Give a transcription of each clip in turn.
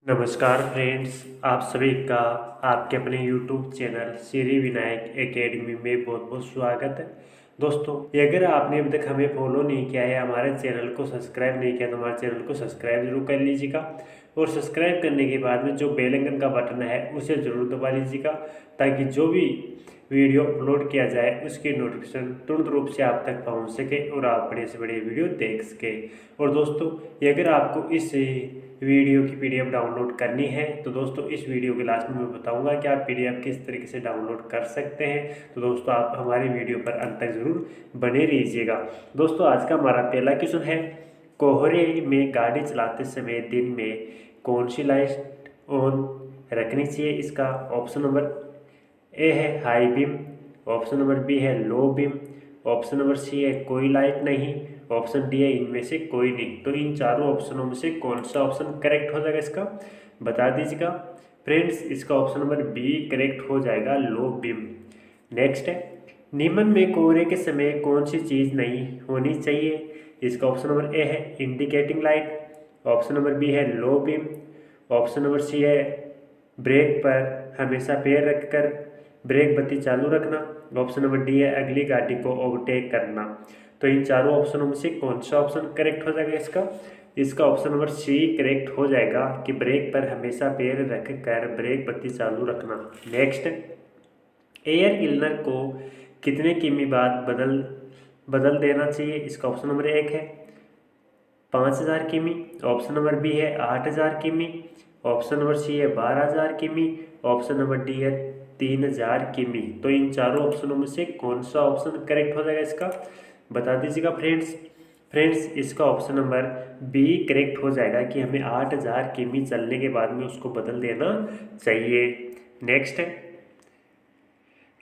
नमस्कार फ्रेंड्स, आप सभी का आपके अपने YouTube channel Shri Vinayak academy में बहुत बहुत स्वागत है। दोस्तों, अगर आपने अभी तक हमें फॉलो नहीं किया है, हमारे चैनल को सब्सक्राइब नहीं किया तो हमारे चैनल को सब्सक्राइब जरूर कर लीजिएगा। और सब्सक्राइब करने के बाद में जो बेल आइकन का बटन है उसे ज़रूर दबा लीजिएगा, ताकि जो भी वीडियो अपलोड किया जाए उसकी नोटिफिकेशन तुरंत रूप से आप तक पहुंच सके और आप बड़े से बड़े वीडियो देख सके। और दोस्तों, अगर आपको इस वीडियो की पीडीएफ डाउनलोड करनी है तो दोस्तों इस वीडियो के लास्ट में मैं बताऊंगा कि आप पीडीएफ किस तरीके से डाउनलोड कर सकते हैं। तो दोस्तों, आप हमारी वीडियो पर अंत तक ज़रूर बने रहिएगा। दोस्तों, आज का हमारा पहला क्वेश्चन है, कोहरे में गाड़ी चलाते समय दिन में कौन सी लाइट ऑन रखनी चाहिए? इसका ऑप्शन नंबर ए है high beam, option number B है low beam, option number C है कोई लाइट नहीं, ऑप्शन डी है इनमें से कोई नहीं। तो इन चारों ऑप्शनों में से कौन सा ऑप्शन करेक्ट हो जाएगा इसका बता दीजिएगा। फ्रेंड्स, इसका ऑप्शन नंबर बी करेक्ट हो जाएगा, लो बीम। नेक्स्ट है, निमन में कोहरे के समय कौन सी चीज़ नहीं होनी चाहिए? इसका ऑप्शन नंबर ए है indicating light, option number B है low beam, option number C है ब्रेक पर हमेशा पैर रखकर ब्रेक बत्ती चालू रखना, ऑप्शन नंबर डी है अगली गाड़ी को ओवरटेक करना। तो इन चारों ऑप्शनों में से कौन सा ऑप्शन करेक्ट हो जाएगा इसका ऑप्शन नंबर सी करेक्ट हो जाएगा कि ब्रेक पर हमेशा पैर रखकर ब्रेक बत्ती चालू रखना। नेक्स्ट, एयर क्लीनर को कितने किमी बाद बदल देना चाहिए? इसका ऑप्शन नंबर एक है 5000 किमी, ऑप्शन नंबर बी है 8000 किमी, ऑप्शन नंबर सी है 12000 किमी, ऑप्शन नंबर डी है 3000 किमी। तो इन चारों ऑप्शनों में से कौन सा ऑप्शन करेक्ट हो जाएगा इसका बता दीजिएगा फ्रेंड्स, इसका ऑप्शन नंबर बी करेक्ट हो जाएगा कि हमें 8000 किमी चलने के बाद में उसको बदल देना चाहिए। नेक्स्ट है,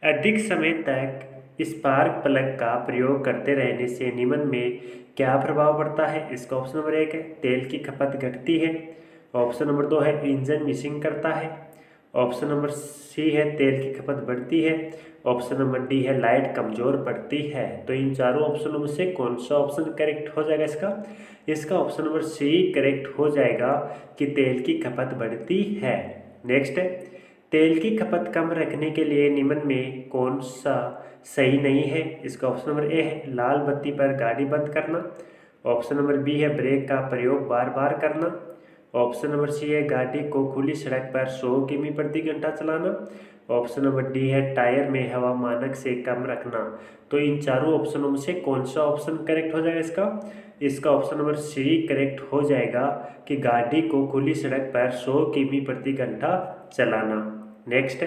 अधिक समय तक स्पार्क प्लग का प्रयोग करते रहने से निमन में क्या प्रभाव पड़ता है? इसका ऑप्शन नंबर एक है तेल की खपत घटती है, ऑप्शन नंबर दो है इंजन मिसिंग करता है, ऑप्शन नंबर सी है तेल की खपत बढ़ती है, ऑप्शन नंबर डी है लाइट कमजोर पड़ती है। तो इन चारों ऑप्शनों में से कौन सा ऑप्शन करेक्ट हो जाएगा इसका ऑप्शन नंबर सी करेक्ट हो जाएगा कि तेल की खपत बढ़ती है। नेक्स्ट है, तेल की खपत कम रखने के लिए निम्न में कौन सा सही नहीं है? इसका ऑप्शन नंबर ए है लाल बत्ती पर गाड़ी बंद करना, ऑप्शन नंबर बी है ब्रेक का प्रयोग बार बार करना, ऑप्शन नंबर सी है गाड़ी को खुली सड़क पर 100 किमी प्रति घंटा चलाना, ऑप्शन नंबर डी है टायर में हवा मानक से कम रखना। तो इन चारों ऑप्शनों में से कौन सा ऑप्शन करेक्ट हो जाएगा इसका ऑप्शन नंबर सी करेक्ट हो जाएगा कि गाड़ी को खुली सड़क पर 100 किमी प्रति घंटा चलाना। नेक्स्ट,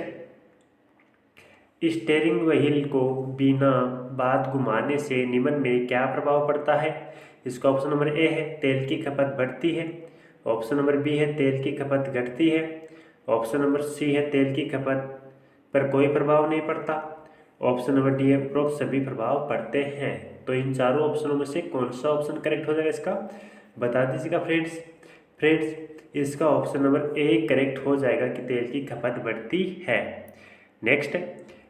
स्टीयरिंग व्हील को बिना बात घुमाने से निम्न में क्या प्रभाव पड़ता है? इसका ऑप्शन नंबर ए है तेल की खपत बढ़ती है, ऑप्शन नंबर बी है तेल की खपत घटती है, ऑप्शन नंबर सी है तेल की खपत पर कोई प्रभाव नहीं पड़ता, ऑप्शन नंबर डी है उपरोक्त सभी प्रभाव पड़ते हैं। तो इन चारों ऑप्शनों में से कौन सा ऑप्शन करेक्ट हो जाएगा इसका बता दीजिएगा फ्रेंड्स, इसका ऑप्शन नंबर ए करेक्ट हो जाएगा कि तेल की खपत बढ़ती है। नेक्स्ट,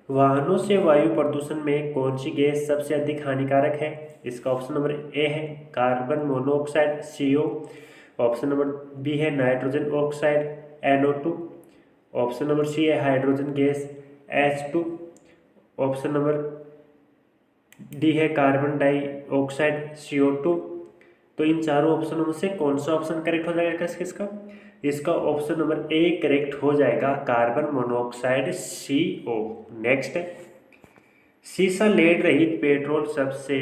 वाहनों से वायु प्रदूषण में कौन सी गैस सबसे अधिक हानिकारक है? इसका ऑप्शन नंबर ए है carbon monoxide CO, option number B है nitrogen oxide NO2, option number C है hydrogen gas H2, option number D है कार्बन डाइऑक्साइड CO2। तो इन चारों ऑप्शनों में से कौन सा ऑप्शन करेक्ट हो जाएगा इसका ऑप्शन नंबर ए करेक्ट हो जाएगा कार्बन मोनोऑक्साइड CO। नेक्स्ट, सीसा लेड रहित पेट्रोल सबसे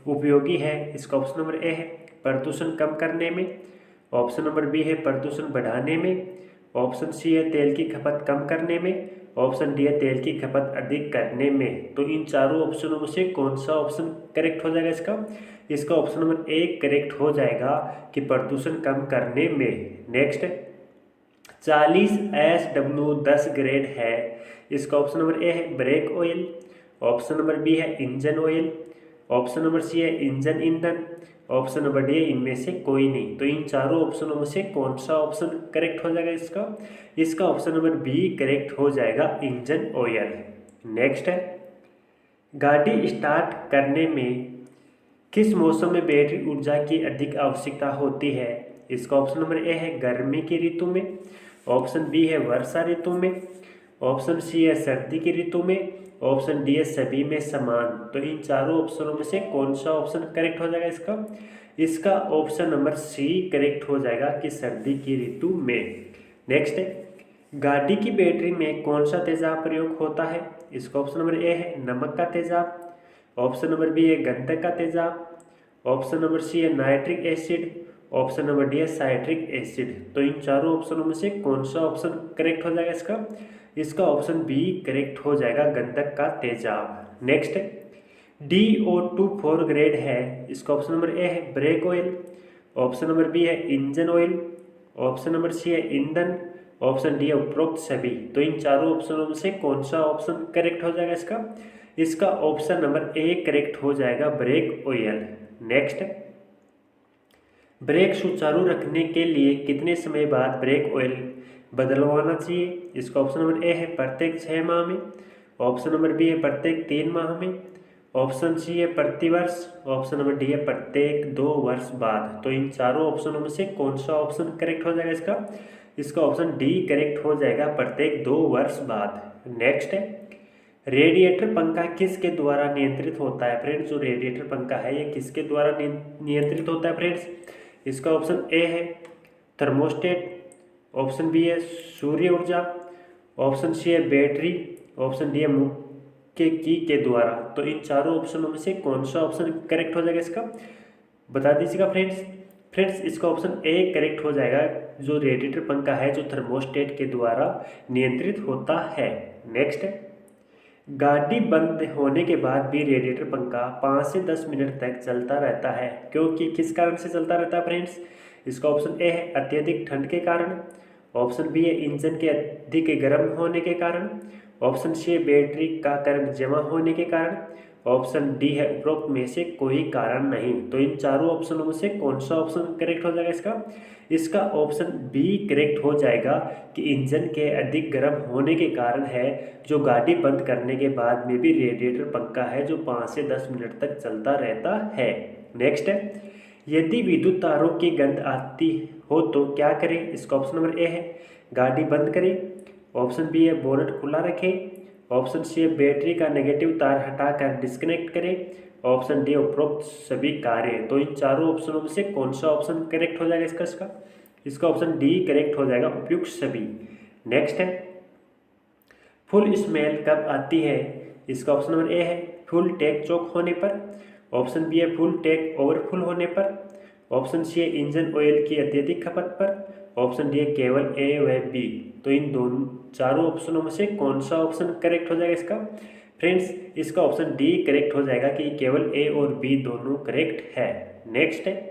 उपयोगी है? इसका ऑप्शन नंबर ए है प्रदूषण कम करने में, ऑप्शन नंबर बी है प्रदूषण बढ़ाने में, ऑप्शन सी है तेल की खपत कम करने में, ऑप्शन डी है तेल की खपत अधिक करने में। तो इन चारों ऑप्शनों में से कौन सा ऑप्शन करेक्ट हो जाएगा इसका ऑप्शन नंबर ए करेक्ट हो जाएगा कि प्रदूषण कम करने में। नेक्स्ट, 40SW10 ग्रेड है, इसका ऑप्शन नंबर ए है brake oil, option number B है engine oil, option number C है इंजन ईंधन, ऑप्शन नंबर डी है इनमें से कोई नहीं। तो इन चारों ऑप्शनों में से कौन सा ऑप्शन करेक्ट हो जाएगा इसका ऑप्शन नंबर बी करेक्ट हो जाएगा इंजन ऑयल। नेक्स्ट है, गाड़ी स्टार्ट करने में किस मौसम में बैटरी ऊर्जा की अधिक आवश्यकता होती है? इसका ऑप्शन नंबर ए है गर्मी की ऋतु में, ऑप्शन बी है वर्षा ऋतु में, ऑप्शन सी है सर्दी की ऋतु में, ऑप्शन डी है सभी में समान। तो इन चारों ऑप्शनों में से कौन सा ऑप्शन करेक्ट हो जाएगा इसका? इसका ऑप्शन नंबर सी करेक्ट हो जाएगा कि सर्दी की ऋतु में। नेक्स्ट है, गाड़ी की बैटरी में कौन सा तेजाब प्रयोग होता है? इसका ऑप्शन नंबर ए है नमक का तेजाब, ऑप्शन नंबर बी है गंधक का तेजाब, ऑप्शन नंबर सी है nitric acid, option number D है साइट्रिक एसिड। तो इन चारों ऑप्शनों में से कौन सा ऑप्शन करेक्ट हो जाएगा इसका? इसका ऑप्शन बी करेक्ट हो जाएगा गंधक का तेजाब। नेक्स्ट है, DO2 4 ग्रेड है, इसका ऑप्शन नंबर ए है brake oil, option number B है engine oil, option number C है ईंधन, ऑप्शन डी है उपरोक्त सभी। तो इन चारों ऑप्शनों में से कौन सा ऑप्शन करेक्ट हो जाएगा इसका? इसका ऑप्शन नंबर ए करेक्ट हो जाएगा ब्रेक ऑयल। नेक्स्ट, ब्रेक सुचारू रखने के लिए कितने समय बाद ब्रेक ऑयल बदलवाना चाहिए? इसका ऑप्शन नंबर ए है प्रत्येक 6 माह में, ऑप्शन नंबर बी है प्रत्येक 3 माह में, ऑप्शन सी है प्रति वर्ष, ऑप्शन नंबर डी है प्रत्येक 2 वर्ष बाद। तो इन चारों ऑप्शनों में से कौन सा ऑप्शन करेक्ट हो जाएगा इसका? इसका ऑप्शन डी करेक्ट हो जाएगा प्रत्येक 2 वर्ष बाद। नेक्स्ट है, रेडिएटर पंखा किसके द्वारा नियंत्रित होता है? फ्रेंड्स, जो रेडिएटर पंखा है ये किसके द्वारा नियंत्रित होता है फ्रेंड्स? इसका ऑप्शन ए है थर्मोस्टेट, ऑप्शन बी है सूर्य ऊर्जा, ऑप्शन सी है बैटरी, ऑप्शन डी है मुख्य की के द्वारा। तो इन चारों ऑप्शनों में से कौन सा ऑप्शन करेक्ट हो जाएगा इसका? बता दीजिएगा फ्रेंड्स। फ्रेंड्स, इसका ऑप्शन ए करेक्ट हो जाएगा, जो रेडिएटर पंखा है जो थर्मोस्टेट के द्वारा नियंत्रित होता है। नेक्स्ट है, गाड़ी बंद होने के बाद भी रेडिएटर पंखा 5 से 10 मिनट तक चलता रहता है, क्योंकि किस कारण से चलता रहता है फ्रेंड्स? इसका ऑप्शन ए है अत्यधिक ठंड के कारण, ऑप्शन बी है इंजन के अधिक गर्म होने के कारण, ऑप्शन सी है बैटरी का करंट जमा होने के कारण, ऑप्शन डी है उपरोक्त में से कोई कारण नहीं। तो इन चारों ऑप्शनों में से कौन सा ऑप्शन करेक्ट हो जाएगा इसका? इसका ऑप्शन बी करेक्ट हो जाएगा कि इंजन के अधिक गर्म होने के कारण है, जो गाड़ी बंद करने के बाद में भी रेडिएटर पंखा है जो 5 से 10 मिनट तक चलता रहता है। नेक्स्ट है, यदि विद्युत तारों की गंध आती हो तो क्या करें? इसका ऑप्शन नंबर ए है गाड़ी बंद करें, ऑप्शन बी है बोनट खुला रखें, ऑप्शन सी है बैटरी का नेगेटिव तार हटाकर डिस्कनेक्ट करें, ऑप्शन डी उपरोक्त सभी कार्य। तो इन चारों ऑप्शनों में से कौन सा ऑप्शन करेक्ट हो जाएगा इसका ऑप्शन डी करेक्ट हो जाएगा उपयुक्त सभी। नेक्स्ट है, फुल स्मेल कब आती है? इसका ऑप्शन नंबर ए है फुल टैंक चौक होने पर, ऑप्शन बी है फुल टैंक ओवरफुल होने पर, ऑप्शन सी है इंजन ऑयल की अत्यधिक खपत पर, ऑप्शन डी है केवल ए व बी। तो इन दोनों चारों ऑप्शनों में से कौन सा ऑप्शन करेक्ट हो जाएगा इसका? फ्रेंड्स, इसका ऑप्शन डी करेक्ट हो जाएगा कि केवल ए और बी दोनों करेक्ट है। नेक्स्ट है,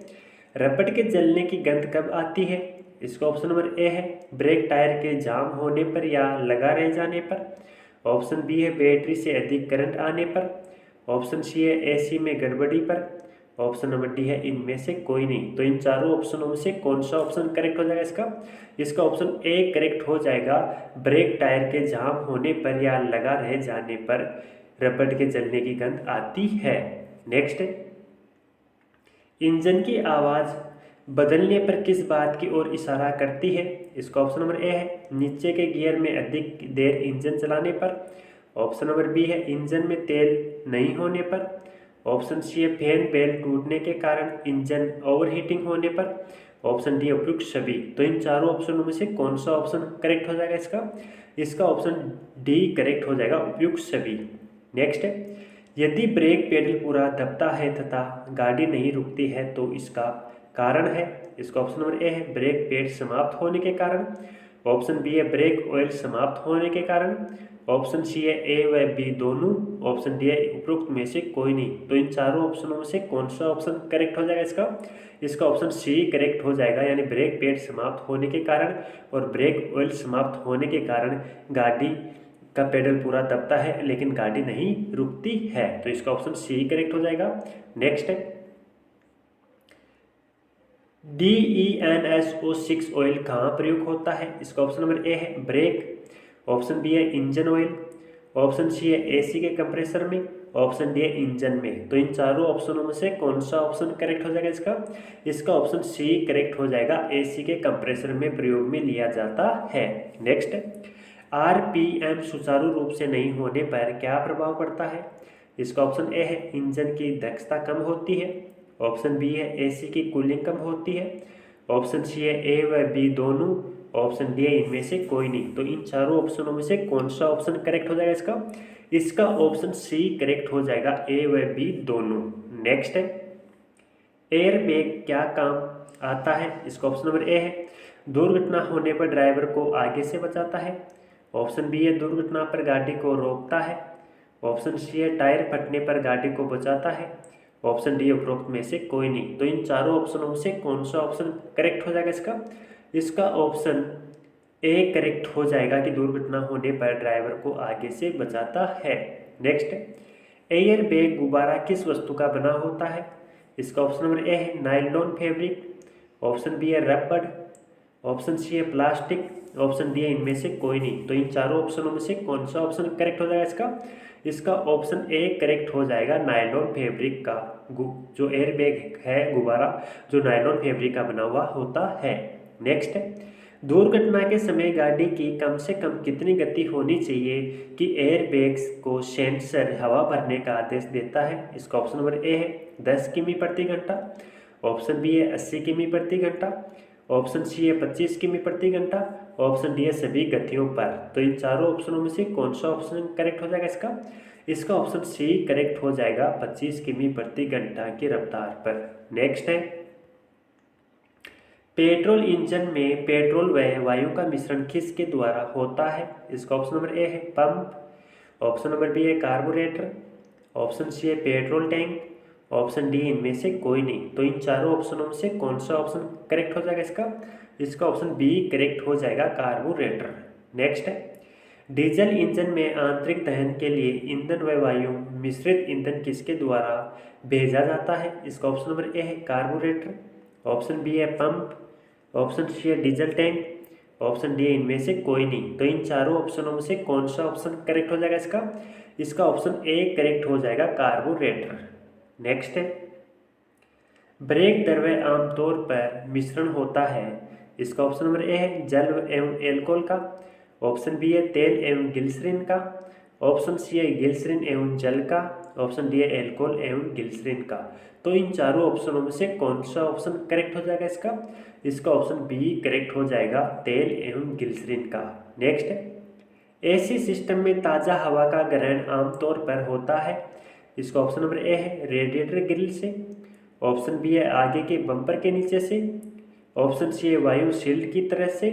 रबड़ के जलने की गंध कब आती है? इसका ऑप्शन नंबर ए है ब्रेक टायर के जाम होने पर या लगा रह जाने पर, ऑप्शन बी है बैटरी से अधिक करंट आने पर, ऑप्शन सी है एसी में गड़बड़ी पर, ऑप्शन नंबर डी है इनमें से कोई नहीं। तो इन चारों ऑप्शनों में से कौन सा ऑप्शन करेक्ट हो जाएगा इसका ऑप्शन ए करेक्ट हो जाएगा ब्रेक टायर के जाम होने पर या लगा रह जाने पर रबड़ के जलने की गंध आती है। नेक्स्ट, इंजन की आवाज़ बदलने पर किस बात की ओर इशारा करती है? इसका ऑप्शन नंबर ए है नीचे के गियर में अधिक देर इंजन चलाने पर, ऑप्शन नंबर बी है इंजन में तेल नहीं होने पर, ऑप्शन सी है फैन बेल्ट टूटने के कारण इंजन ओवरहीटिंग होने पर, ऑप्शन डी उपयुक्त सभी। तो इन चारों ऑप्शनों में से कौन सा ऑप्शन करेक्ट हो जाएगा इसका ऑप्शन डी करेक्ट हो जाएगा उपयुक्त सभी। नेक्स्ट है, यदि ब्रेक पेडल पूरा दबता है तथा गाड़ी नहीं रुकती है तो इसका कारण है? इसका ऑप्शन नंबर ए है ब्रेक पेड समाप्त होने के कारण, ऑप्शन बी है ब्रेक ऑयल समाप्त होने के कारण, ऑप्शन सी है ए व बी दोनों, ऑप्शन डी है उपरोक्त में से कोई नहीं। तो इन चारों ऑप्शनों में से कौन सा ऑप्शन करेक्ट हो जाएगा इसका ऑप्शन सी करेक्ट हो जाएगा, यानी ब्रेक पेड समाप्त होने के कारण और ब्रेक ऑयल समाप्त होने के कारण गाड़ी का पेडल पूरा दबता है लेकिन गाड़ी नहीं रुकती है। तो इसका ऑप्शन सी करेक्ट हो जाएगा। नेक्स्ट है, DENSO6 ऑयल कहाँ प्रयोग होता है? इसका ऑप्शन नंबर ए है ब्रेक, ऑप्शन बी है इंजन ऑयल, ऑप्शन सी है एसी के कंप्रेसर में, ऑप्शन डी है इंजन में। तो इन चारों ऑप्शनों में से कौन सा ऑप्शन करेक्ट हो जाएगा इसका? इसका ऑप्शन सी करेक्ट हो जाएगा, एसी के कंप्रेसर में प्रयोग में लिया जाता है। नेक्स्ट, आरपीएम सुचारू रूप से नहीं होने पर क्या प्रभाव पड़ता है? इसका ऑप्शन ए है इंजन की दक्षता कम होती है, ऑप्शन बी है एसी की कूलिंग कम होती है, ऑप्शन सी है ए व बी दोनों, ऑप्शन डी है इनमें से कोई नहीं। तो इन चारों ऑप्शनों में से कौन सा ऑप्शन करेक्ट हो जाएगा इसका? इसका ऑप्शन सी करेक्ट हो जाएगा, ए व बी दोनों। नेक्स्ट है, एयर बैग क्या काम आता है? इसका ऑप्शन नंबर ए है दुर्घटना होने पर ड्राइवर को आगे से बचाता है, ऑप्शन बी है दुर्घटना पर गाड़ी को रोकता है, ऑप्शन सी है टायर फटने पर गाड़ी को बचाता है, ऑप्शन डी उपरोक्त में से कोई नहीं। तो इन चारों ऑप्शनों में से कौन सा ऑप्शन करेक्ट हो जाएगा इसका? इसका ऑप्शन ए करेक्ट हो जाएगा कि दुर्घटना होने पर ड्राइवर को आगे से बचाता है। नेक्स्ट, एयर बैग गुब्बारा किस वस्तु का बना होता है? इसका ऑप्शन नंबर ए है नायलॉन फैब्रिक, ऑप्शन बी है रबड़, ऑप्शन सी है प्लास्टिक, ऑप्शन डी है इनमें से कोई नहीं। तो इन चारों ऑप्शनों में से कौन सा ऑप्शन करेक्ट हो जाएगा इसका? इसका ऑप्शन ए करेक्ट हो जाएगा, नायलॉन फैब्रिक का जो एयर बैग है गुब्बारा जो नायलॉन फैब्रिक का बना हुआ होता है। नेक्स्ट, दुर्घटना के समय गाड़ी की कम से कम कितनी गति होनी चाहिए कि एयर बैग्स को सेंसर हवा भरने का आदेश देता है? इसका ऑप्शन नंबर ए है 10 किमी प्रति घंटा, ऑप्शन बी है 80 किमी प्रति घंटा, ऑप्शन सी है 25 किमी प्रति घंटा, ऑप्शन डी है सभी गतियों पर। तो इन चारों ऑप्शनों में से कौन सा ऑप्शन करेक्ट हो जाएगा इसका? इसका ऑप्शन सी करेक्ट हो जाएगा, 25 किमी प्रति घंटा की रफ्तार पर। नेक्स्ट है, पेट्रोल इंजन में पेट्रोल व वायु का मिश्रण किसके द्वारा होता है? इसका ऑप्शन नंबर ए है पंप, ऑप्शन नंबर बी है कार्बोरेटर, ऑप्शन सी है पेट्रोल टैंक, ऑप्शन डी इनमें से कोई नहीं। तो इन चारों ऑप्शनों में से कौन सा ऑप्शन करेक्ट हो जाएगा इसका? इसका ऑप्शन बी करेक्ट हो जाएगा, कार्बोरेटर। नेक्स्ट है, डीजल इंजन में आंतरिक दहन के लिए ईंधन व वायु मिश्रित ईंधन किसके द्वारा भेजा जाता है? इसका ऑप्शन नंबर ए है कार्बोरेटर, ऑप्शन बी है पंप, ऑप्शन सी है डीजल टैंक, ऑप्शन डी इनमें से कोई नहीं। तो इन चारों ऑप्शनों में से कौन सा ऑप्शन करेक्ट हो जाएगा इसका? इसका ऑप्शन ए करेक्ट हो जाएगा, कार्बोरेटर। नेक्स्ट है, ब्रेक द्रव्य आमतौर पर मिश्रण होता है। इसका ऑप्शन नंबर ए है जल एवं एल्कोहल का, ऑप्शन बी है तेल एवं ग्लिसरीन का, ऑप्शन सी है ग्लिसरीन एवं जल का, ऑप्शन डी है एल्कोहल एवं ग्लिसरीन का। तो इन चारों ऑप्शनों में से कौन सा ऑप्शन करेक्ट हो जाएगा इसका? इसका ऑप्शन बी करेक्ट हो जाएगा, तेल एवं ग्लिसरीन का। नेक्स्ट, एसी सिस्टम में ताज़ा हवा का ग्रहण आमतौर पर होता है। इसका ऑप्शन नंबर ए है रेडिएटर ग्रिल से, ऑप्शन बी है आगे के बम्पर के नीचे से, ऑप्शन सी है वायु शील्ड की तरह से,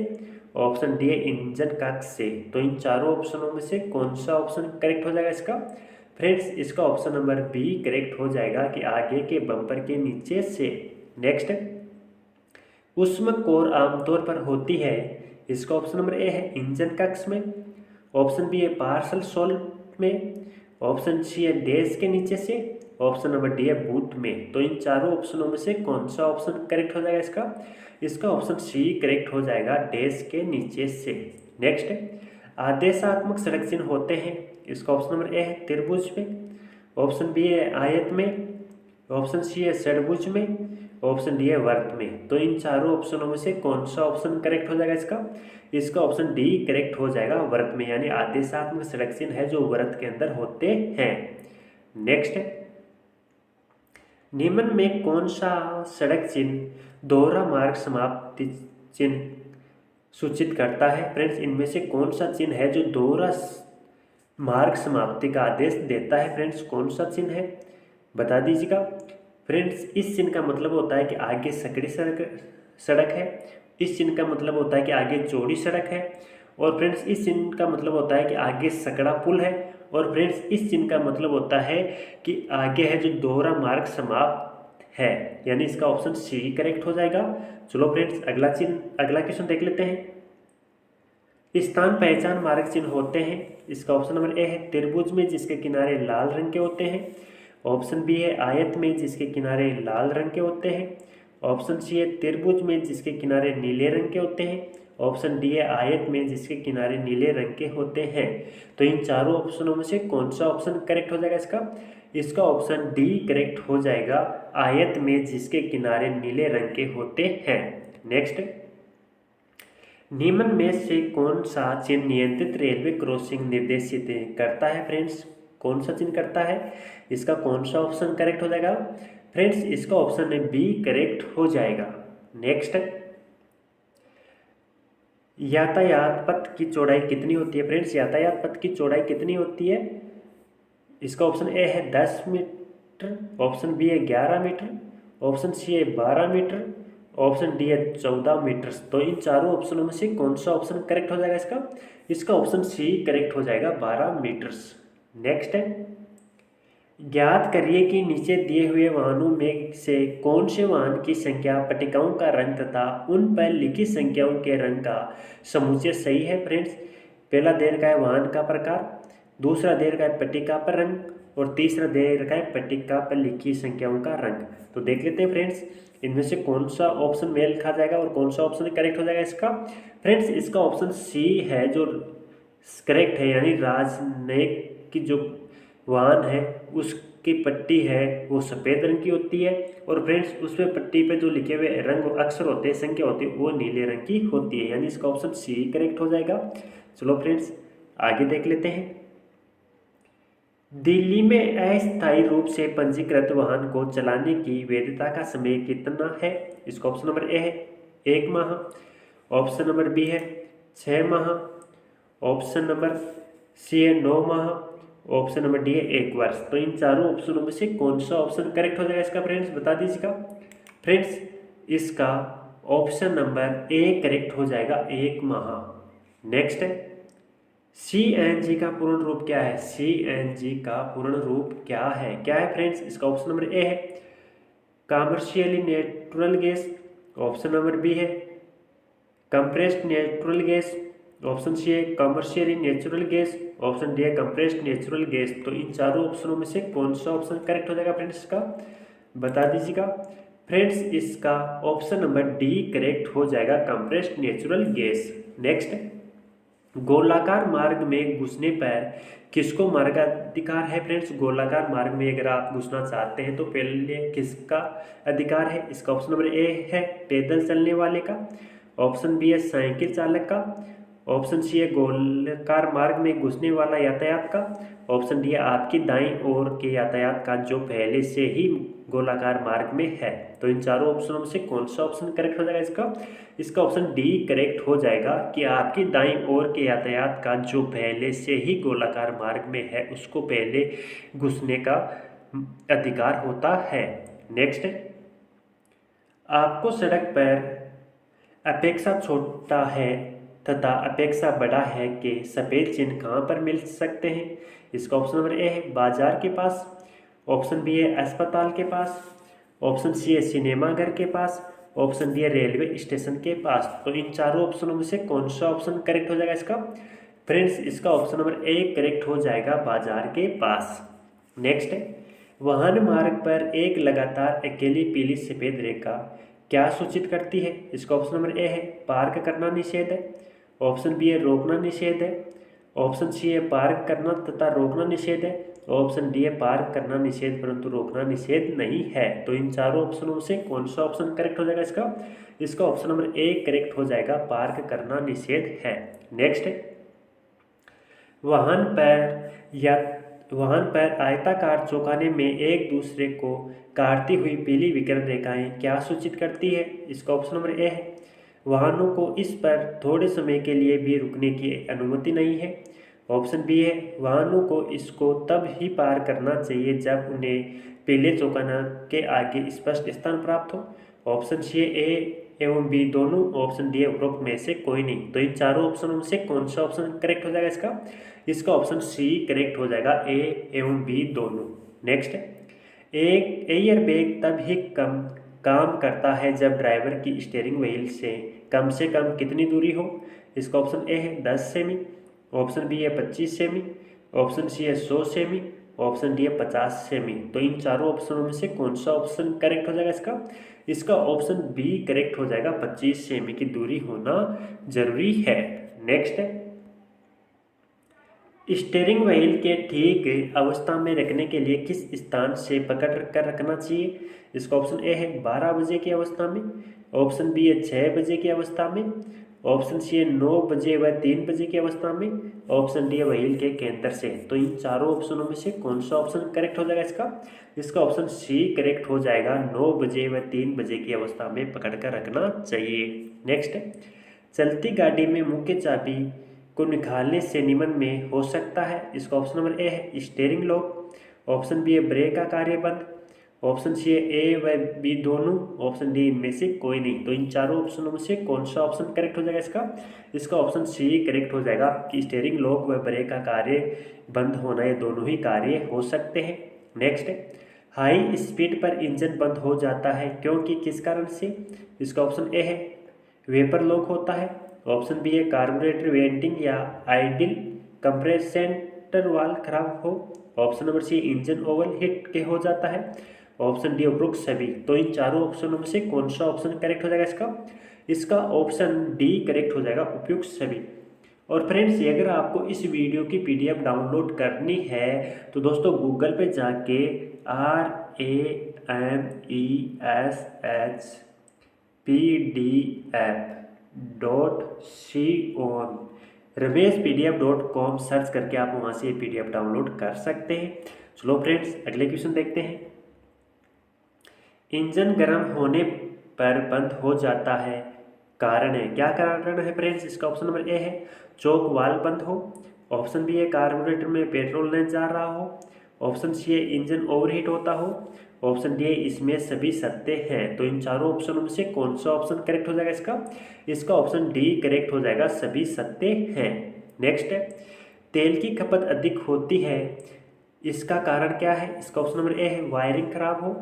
ऑप्शन डी है इंजन कक्ष से। तो इन चारों ऑप्शनों में से कौन सा ऑप्शन करेक्ट हो जाएगा इसका? फ्रेंड्स, इसका ऑप्शन नंबर बी करेक्ट हो जाएगा कि आगे के बम्पर के नीचे से। नेक्स्ट, उष्म कोर आमतौर पर होती है। इसका ऑप्शन नंबर ए है इंजन कक्ष में, ऑप्शन बी है पार्सल सोल्ट में, ऑप्शन सी है डैश के नीचे से, ऑप्शन नंबर डी है बूट में। तो इन चारों ऑप्शनों में से कौन सा ऑप्शन करेक्ट हो जाएगा इसका? इसका ऑप्शन सी करेक्ट हो जाएगा, डैश के नीचे से। नेक्स्ट, आदेशात्मक सड़क चिन्ह होते हैं। इसका ऑप्शन नंबर ए है त्रिभुज में, ऑप्शन बी है आयत में, ऑप्शन सी है षडभुज में, ऑप्शन डी है वर्त में। तो इन चारों ऑप्शनों में से कौन सा ऑप्शन करेक्ट हो जाएगा इसका? इसका ऑप्शन डी करेक्ट हो जाएगा, वर्त में, यानी आदेशात्मक सड़क चिन्ह है जो वर्त के अंदर होते हैं। नेक्स्ट, निम्न में कौन सा सड़क चिन्ह दोहरा मार्ग समाप्ति चिन्ह सूचित करता है? फ्रेंड्स, इनमें से कौन सा चिन्ह है जो दोहरा मार्ग समाप्ति का आदेश देता है? फ्रेंड्स, कौन सा चिन्ह है बता दीजिएगा। फ्रेंड्स, इस चिन्ह का मतलब होता है कि आगे सकड़ी सड़क है, इस चिन्ह का मतलब होता है कि आगे चौड़ी सड़क है, और फ्रेंड्स इस चिन्ह का मतलब होता है कि आगे सकड़ा पुल है, और फ्रेंड्स इस चिन्ह का मतलब होता है कि आगे है जो दोहरा मार्ग समाप्त है, यानी इसका ऑप्शन सी करेक्ट हो जाएगा। चलो फ्रेंड्स, अगला क्वेश्चन देख लेते हैं। स्थान पहचान मार्ग चिन्ह होते हैं। इसका ऑप्शन नंबर ए है त्रिभुज में जिसके किनारे लाल रंग के होते हैं, ऑप्शन बी है आयत में जिसके किनारे लाल रंग के होते हैं, ऑप्शन सी है त्रिभुज में जिसके किनारे नीले रंग के होते हैं, ऑप्शन डी है आयत में जिसके किनारे नीले रंग के होते हैं। तो इन चारों ऑप्शनों में से कौन सा ऑप्शन करेक्ट हो जाएगा इसका? इसका ऑप्शन डी करेक्ट हो जाएगा, आयत में जिसके किनारे नीले रंग के होते हैं। नेक्स्ट, निम्न में से कौन सा चिन्ह नियंत्रित रेलवे क्रॉसिंग निर्देशित करता है? फ्रेंड्स, कौन सा चिन्ह करता है? इसका कौन सा ऑप्शन करेक्ट हो जाएगा? फ्रेंड्स, इसका ऑप्शन बी करेक्ट हो जाएगा। नेक्स्ट, यातायात पथ की चौड़ाई कितनी होती है? फ्रेंड्स, यातायात पथ की चौड़ाई कितनी होती है? इसका ऑप्शन ए है 10 मीटर, ऑप्शन बी है 11 मीटर, ऑप्शन सी है 12 मीटर, ऑप्शन डी है 14 मीटर। तो इन चारों ऑप्शनों में से कौन सा ऑप्शन करेक्ट हो जाएगा इसका? इसका ऑप्शन सी करेक्ट हो जाएगा, 12 मीटर्स। नेक्स्ट है, ज्ञात करिए कि नीचे दिए हुए वाहनों में से कौन से वाहन की संख्या पट्टिकाओं का रंग तथा उन पर लिखी संख्याओं के रंग का समुच्चय सही है? फ्रेंड्स, पहला दे रखा है वाहन का प्रकार, दूसरा दे रखा है पट्टिका पर रंग, और तीसरा दे रखा है पट्टिका पर लिखी संख्याओं का रंग। तो देख लेते हैं फ्रेंड्स, इनमें से कौन सा ऑप्शन मेल खा जाएगा और कौन सा ऑप्शन करेक्ट हो जाएगा इसका? फ्रेंड्स, इसका ऑप्शन सी है जो करेक्ट है, यानी राजनयिक की जो वाहन है उसकी पट्टी है वो सफ़ेद रंग की होती है, और फ्रेंड्स उसमें पट्टी पे जो लिखे हुए रंग अक्षर होते हैं, संख्या होती है, वो नीले रंग की होती है, यानी इसका ऑप्शन सी करेक्ट हो जाएगा। चलो फ्रेंड्स, आगे देख लेते हैं। दिल्ली में अस्थायी रूप से पंजीकृत वाहन को चलाने की वैधता का समय कितना है? इसका ऑप्शन नंबर ए है 1 माह, ऑप्शन नंबर बी है 6 माह, ऑप्शन नंबर सी है 9 माह, ऑप्शन नंबर डी है 1 वर्ष। तो इन चारों ऑप्शनों में से कौन सा ऑप्शन करेक्ट हो जाएगा इसका? फ्रेंड्स, बता दीजिएगा। फ्रेंड्स, इसका ऑप्शन नंबर ए करेक्ट हो जाएगा, 1 माह। नेक्स्ट है, CNG का पूर्ण रूप क्या है? CNG का पूर्ण रूप क्या है? क्या है फ्रेंड्स? इसका ऑप्शन नंबर ए है commercially natural gas, option number B है compressed natural gas, option C है commercially natural gas, option D है कंप्रेस्ड नेचुरल गैस। तो इन चारों ऑप्शनों में से कौन सा ऑप्शन करेक्ट हो जाएगा फ्रेंड्स इसका? बता दीजिएगा। फ्रेंड्स, इसका ऑप्शन नंबर डी करेक्ट हो जाएगा, कंप्रेस्ड नेचुरल गैस। नेक्स्ट, गोलाकार मार्ग में घुसने पर किसको मार्गाधिकार है? फ्रेंड्स, गोलाकार मार्ग में अगर आप घुसना चाहते हैं तो पहले किसका अधिकार है? इसका ऑप्शन नंबर ए है पैदल चलने वाले का, ऑप्शन बी है साइकिल चालक का, ऑप्शन सी है गोलाकार मार्ग में घुसने वाला यातायात का, ऑप्शन डी है आपकी दाईं ओर के यातायात का जो पहले से ही गोलाकार मार्ग में है। तो इन चारों ऑप्शनों में से कौन सा ऑप्शन करेक्ट हो जाएगा इसका? इसका ऑप्शन डी करेक्ट हो जाएगा कि आपकी दाईं ओर के यातायात का जो पहले से ही गोलाकार मार्ग में है उसको पहले घुसने का अधिकार होता है। नेक्स्ट, आपको सड़क पर अपेक्षा छोटा है तथा अपेक्षा बड़ा है कि सफ़ेद चिन्ह कहाँ पर मिल सकते हैं? इसका ऑप्शन नंबर ए है बाजार के पास, ऑप्शन बी है अस्पताल के पास, ऑप्शन सी है सिनेमाघर के पास, ऑप्शन डी है रेलवे स्टेशन के पास। तो इन चारों ऑप्शनों में से कौन सा ऑप्शन करेक्ट हो जाएगा इसका? फ्रेंड्स, इसका ऑप्शन नंबर ए करेक्ट हो जाएगा, बाजार के पास। नेक्स्ट है, वाहन मार्ग पर एक लगातार अकेली पीली सफ़ेद रेखा क्या सूचित करती है? इसका ऑप्शन नंबर ए है पार्क करना निषेध है, ऑप्शन बी है रोकना निषेध है, ऑप्शन सी है पार्क करना तथा रोकना निषेध है, ऑप्शन डी है पार्क करना निषेध परंतु रोकना निषेध नहीं है। तो इन चारों ऑप्शनों से कौन सा ऑप्शन करेक्ट हो जाएगा इसका? इसका ऑप्शन नंबर ए करेक्ट हो जाएगा, पार्क करना निषेध है। नेक्स्ट, वाहन पर आयताकार चौखाने में एक दूसरे को काटती हुई पीली विकिरण रेखाएं क्या सूचित करती है? इसका ऑप्शन नंबर ए है वाहनों को इस पर थोड़े समय के लिए भी रुकने की अनुमति नहीं है, ऑप्शन बी है वाहनों को इसको तब ही पार करना चाहिए जब उन्हें पीले चौखाना के आगे स्पष्ट स्थान प्राप्त हो, ऑप्शन सी है ए एवं बी दोनों, ऑप्शन डी है उपरोक्त में से कोई नहीं। तो इन चारों ऑप्शनों में से कौन सा ऑप्शन करेक्ट हो जाएगा इसका? इसका ऑप्शन सी करेक्ट हो जाएगा, ए एवं बी दोनों। नेक्स्ट, एक एयर बैग तब ही काम करता है जब ड्राइवर की स्टीयरिंग व्हील से कम कितनी दूरी हो? इसका ऑप्शन ए है 10 सेमी, ऑप्शन बी है 25 सेमी, ऑप्शन सी है 100 सेमी, ऑप्शन डी है 50 सेमी। तो इन चारों ऑप्शनों में से कौन सा ऑप्शन करेक्ट हो जाएगा इसका? इसका ऑप्शन बी करेक्ट हो जाएगा, 25 सेमी की दूरी होना जरूरी है। नेक्स्ट है, स्टीयरिंग व्हील के ठीक अवस्था में रखने के लिए किस स्थान से पकड़ कर रखना चाहिए? इसका ऑप्शन ए है 12 बजे की अवस्था में, ऑप्शन बी है 6 बजे की अवस्था में, ऑप्शन सी है 9 बजे व 3 बजे की अवस्था में, ऑप्शन डी है व्हील के केंद्र से। तो इन चारों ऑप्शनों में से कौन सा ऑप्शन करेक्ट हो जाएगा इसका? इसका ऑप्शन सी करेक्ट हो जाएगा, 9 बजे व 3 बजे की अवस्था में पकड़ कर रखना चाहिए। नेक्स्ट, चलती गाड़ी में मुख्य चाबी को निकालने से निम्न में हो सकता है? इसका ऑप्शन नंबर ए है स्टीयरिंग लॉक, ऑप्शन बी है ब्रेक का कार्यबंद, ऑप्शन सी है ए व बी दोनों, ऑप्शन डी इनमें से कोई नहीं। तो इन चारों ऑप्शनों में से कौन सा ऑप्शन करेक्ट हो जाएगा इसका? इसका ऑप्शन सी करेक्ट हो जाएगा कि स्टीयरिंग लॉक व ब्रेक का कार्य बंद होना, ये दोनों ही कार्य हो सकते हैं। नेक्स्ट, हाई स्पीड पर इंजन बंद हो जाता है क्योंकि किस कारण से? इसका ऑप्शन ए है वेपर लॉक होता है, ऑप्शन बी है कार्बोरेटर वेंटिंग या आइडिल कंप्रेसेंटर वाल्व खराब हो, option number C engine overheat के हो जाता है, ऑप्शन डी उपरोक्त सभी। तो इन चारों ऑप्शनों में से कौन सा ऑप्शन करेक्ट हो जाएगा इसका? इसका ऑप्शन डी करेक्ट हो जाएगा, उपयुक्त सभी। और फ्रेंड्स, अगर आपको इस वीडियो की पीडीएफ डाउनलोड करनी है तो दोस्तों गूगल पे जाके RAMESPDF.con RameshPDF.com सर्च करके आप वहाँ से पीडीएफ डाउनलोड कर सकते हैं। चलो फ्रेंड्स, अगले क्वेश्चन देखते हैं। इंजन गर्म होने पर बंद हो जाता है, कारण है? क्या कारण है फ्रेंड्स? इसका ऑप्शन नंबर ए है चोक वाल्व बंद हो, ऑप्शन बी है कार्बोरेटर में पेट्रोल नहीं जा रहा हो, ऑप्शन सी है इंजन ओवरहीट होता हो, ऑप्शन डी है इसमें सभी सत्य हैं। तो इन चारों ऑप्शनों में से कौन सा ऑप्शन करेक्ट हो जाएगा इसका? इसका ऑप्शन डी करेक्ट हो जाएगा, सभी सत्य हैं। नेक्स्ट है, तेल की खपत अधिक होती है, इसका कारण क्या है? इसका ऑप्शन नंबर ए है वायरिंग खराब हो,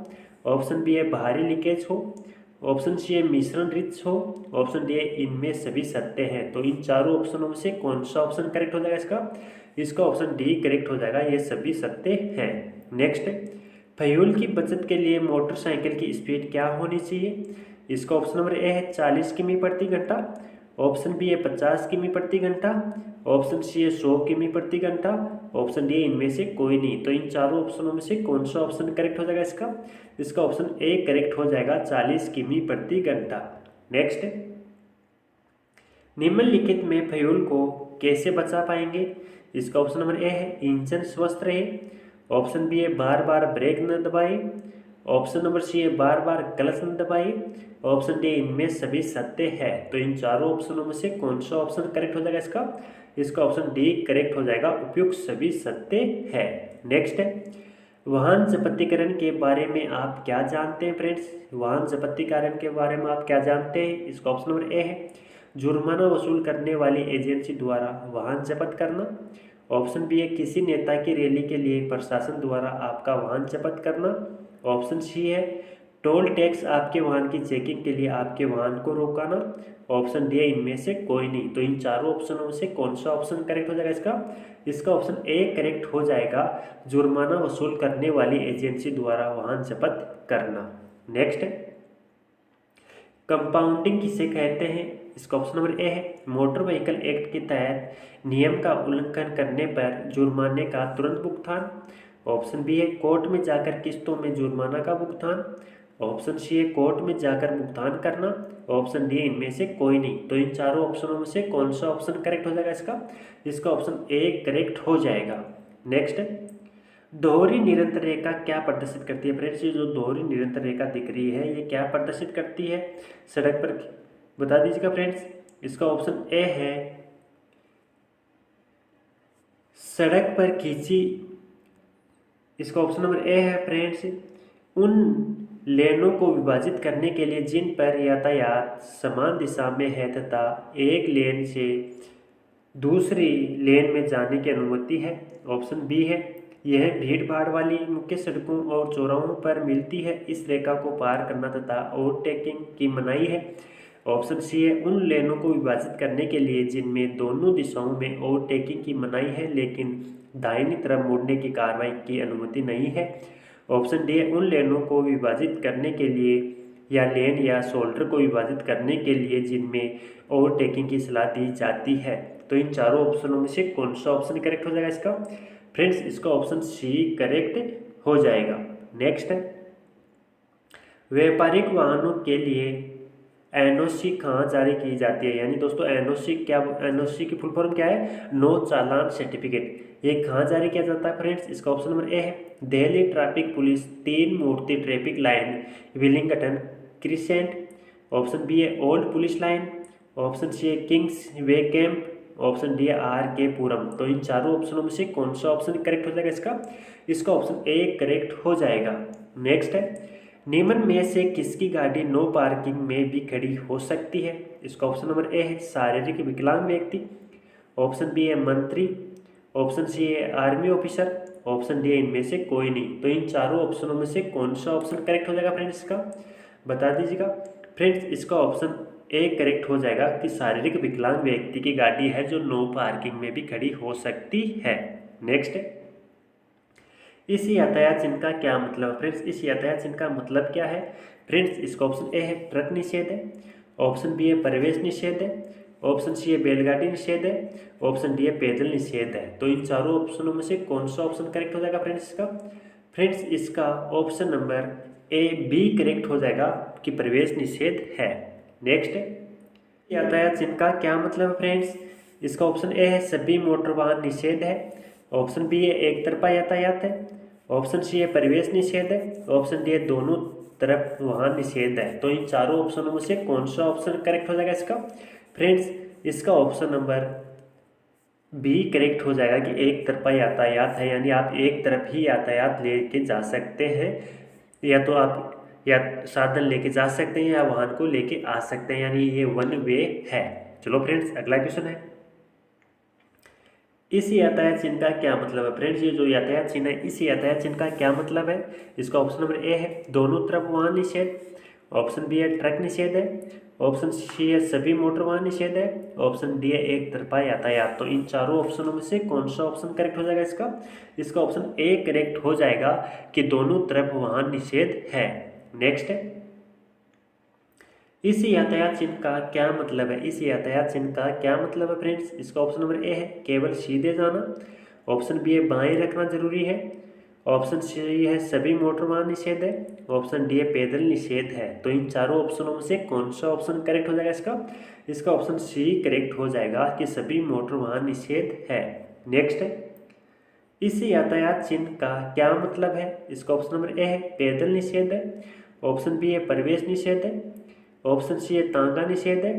ऑप्शन बी है बाहरी लीकेज हो, ऑप्शन सी है मिश्रण रिच हो, ऑप्शन डी है इनमें सभी सत्य हैं। तो इन चारों ऑप्शनों में से कौन सा ऑप्शन करेक्ट हो जाएगा इसका? इसका ऑप्शन डी करेक्ट हो जाएगा, ये सभी सत्य हैं। नेक्स्ट, फ्यूल की बचत के लिए मोटरसाइकिल की स्पीड क्या होनी चाहिए? इसका ऑप्शन नंबर ए है 40 किमी प्रति घंटा, ऑप्शन बी है 50 किमी प्रति घंटा, ऑप्शन सी है 100 किमी प्रति घंटा, ऑप्शन डी है इनमें से कोई नहीं। तो इन चारों ऑप्शनों में से कौन सा ऑप्शन करेक्ट हो जाएगा इसका? इसका ऑप्शन ए करेक्ट हो जाएगा, 40 किमी प्रति घंटा। नेक्स्ट, निम्नलिखित में फ्यूल को कैसे बचा पाएंगे? इसका ऑप्शन नंबर ए है इंजन स्वस्थ रहे, ऑप्शन बी है बार बार ब्रेक न दबाए, ऑप्शन नंबर सी है बार बार क्लच न दबाए, ऑप्शन डी इनमें सभी सत्य है। तो इन चारों ऑप्शनों में से कौन सा ऑप्शन करेक्ट हो जाएगा इसका? इसका ऑप्शन डी करेक्ट हो जाएगा, उपयुक्त सभी सत्य है। नेक्स्ट है, वाहन जब्तीकरण के बारे में आप क्या जानते हैं फ्रेंड्स? वाहन जब्तीकरण के बारे में आप क्या जानते हैं? इसका ऑप्शन नंबर ए है जुर्माना वसूल करने वाली एजेंसी द्वारा वाहन जब्त करना, ऑप्शन बी है किसी नेता की रैली के लिए प्रशासन द्वारा आपका वाहन जब्त करना, ऑप्शन सी है टोल टैक्स आपके वाहन की चेकिंग के लिए आपके वाहन को रोकाना, ऑप्शन डी है इनमें से कोई नहीं। तो इन चारों ऑप्शनों में से कौन सा ऑप्शन करेक्ट हो जाएगा इसका? इसका ऑप्शन ए करेक्ट हो जाएगा, जुर्माना वसूल करने वाली एजेंसी द्वारा वाहन जब्त करना। नेक्स्ट, कंपाउंडिंग किसे कहते हैं? इसका ऑप्शन नंबर ए है मोटर व्हीकल एक्ट के तहत नियम का उल्लंघन करने पर जुर्माने का तुरंत भुगतान, ऑप्शन बी है कोर्ट में जाकर किस्तों में जुर्माना का भुगतान, ऑप्शन सी है कोर्ट में जाकर भुगतान करना, ऑप्शन डी इनमें से कोई नहीं। तो इन चारों ऑप्शनों में से कौन सा ऑप्शन करेक्ट हो जाएगा इसका? इसका ऑप्शन ए करेक्ट हो जाएगा। नेक्स्ट, दोहरी निरंतर रेखा क्या प्रदर्शित करती है फ्रेंड्स? ये जो दोहरी निरंतर रेखा दिख रही है ये क्या प्रदर्शित करती है सड़क पर, बता दीजिएगा फ्रेंड्स। इसका ऑप्शन ए है सड़क पर खींची, इसका ऑप्शन नंबर ए है फ्रेंड्स उन लेनों को विभाजित करने के लिए जिन पर यातायात समान दिशा में है तथा एक लेन से दूसरी लेन में जाने की अनुमति है, ऑप्शन बी है यह भीड़ भाड़ वाली मुख्य सड़कों और चौराहों पर मिलती है, इस रेखा को पार करना तथा ओवरटेकिंग की मनाही है, ऑप्शन सी है उन लेनों को विभाजित करने के लिए जिनमें दोनों दिशाओं में ओवरटेकिंग की मनाही है लेकिन दाहिनी तरफ मुड़ने की कार्रवाई की अनुमति नहीं है। ऑप्शन डी है उन लेनों को विभाजित करने के लिए या लेन या शोल्डर को विभाजित करने के लिए जिनमें ओवरटेकिंग की सलाह दी जाती है। तो इन चारों ऑप्शनों में से कौन सा ऑप्शन करेक्ट हो जाएगा इसका? फ्रेंड्स इसका ऑप्शन सी करेक्ट हो जाएगा। नेक्स्ट है, व्यापारिक वाहनों के लिए एनओसी कहाँ जारी की जाती है? यानी दोस्तों एनओसी की फुल फॉर्म क्या है? नो चालान सर्टिफिकेट। ये कहाँ जारी किया जाता है फ्रेंड्स? इसका ऑप्शन नंबर ए है Delhi traffic police 3 Murti traffic line Willingdon Crescent. Option B है old police line. Option C है Kingsway camp. Option D है आर के पुरम। तो इन चारों ऑप्शनों में से कौन सा ऑप्शन करेक्ट हो जाएगा इसका? इसका ऑप्शन ए करेक्ट हो जाएगा। नेक्स्ट है, निम्न में से किसकी गाड़ी नो पार्किंग में भी खड़ी हो सकती है? इसका ऑप्शन नंबर ए है शारीरिक विकलांग व्यक्ति। ऑप्शन बी है मंत्री। ऑप्शन सी है आर्मी ऑफिसर। ऑप्शन डी है इनमें से कोई नहीं। तो इन चारों ऑप्शनों में से कौन सा ऑप्शन करेक्ट हो जाएगा फ्रेंड्स इसका? बता दीजिएगा। फ्रेंड्स इसका ऑप्शन ए करेक्ट हो जाएगा कि शारीरिक विकलांग व्यक्ति की गाड़ी है जो नो पार्किंग में भी खड़ी हो सकती है। नेक्स्ट है, इस यातायात चिन्ह का क्या मतलब? फ्रेंड्स इस यातायात चिन्ह का मतलब क्या है? फ्रेंड्स इसका ऑप्शन ए है ट्रक निषेध है। ऑप्शन बी है प्रवेश निषेध है। ऑप्शन सी है बैलगाड़ी निषेध है। ऑप्शन डी है पैदल निषेध है। तो इन चारों ऑप्शनों में से कौन सा ऑप्शन करेक्ट हो जाएगा फ्रेंड्स इसका? फ्रेंड्स इसका option number A B correct हो जाएगा कि प्रवेश निषेध है। नेक्स्ट है, यातायात चिन्ह का क्या मतलब है फ्रेंड्स? इसका ऑप्शन ए है सभी मोटर वाहन निषेध है। ऑप्शन बी है एक तरफा यातायात है। ऑप्शन सी है परिवेश निषेध है। ऑप्शन डी है दोनों तरफ वाहन निषेध है। तो इन चारों ऑप्शनों में से कौन सा ऑप्शन करेक्ट हो जाएगा इसका? फ्रेंड्स इसका ऑप्शन नंबर बी करेक्ट हो जाएगा कि एक तरफा यातायात है, यानी आप एक तरफ ही यातायात लेके जा सकते हैं, या तो आप या साधन लेके जा सकते हैं या वाहन को लेके आ सकते हैं, यानी ये वन वे है। चलो फ्रेंड्स अगला क्वेश्चन है, इस यातायात चिन्ह का क्या मतलब है? फ्रेंड्स ये जो यातायात चिन्ह है इस यातायात चिन्ह का क्या मतलब है? इसका ऑप्शन नंबर ए है दोनों तरफ वाहन निषेध। ऑप्शन बी है ट्रक निषेध है। ऑप्शन सी है सभी मोटर वाहन निषेध है। ऑप्शन डी है एक तरफा यातायात। तो इन चारों ऑप्शनों में से कौन सा ऑप्शन करेक्ट हो जाएगा इसका? इसका ऑप्शन ए करेक्ट हो जाएगा कि दोनों तरफ वाहन निषेध है। नेक्स्ट है, इस यातायात चिन्ह का क्या मतलब है? इस यातायात चिन्ह का क्या मतलब है फ्रेंड्स? इसका ऑप्शन नंबर ए है केवल सीधे जाना। ऑप्शन बी है बाएं रखना जरूरी है। ऑप्शन सी है सभी मोटर वाहन निषेध है। ऑप्शन डी है पैदल निषेध है। तो इन चारों ऑप्शनों में से कौन सा ऑप्शन करेक्ट हो जाएगा इसका? इसका ऑप्शन सी करेक्ट हो जाएगा कि सभी मोटर वाहन निषेध है। नेक्स्ट है, इस यातायात चिन्ह का क्या मतलब है? इसका ऑप्शन नंबर ए है पैदल निषेध है। ऑप्शन बी है प्रवेश निषेध है। ऑप्शन सी है तांगा निषेध है।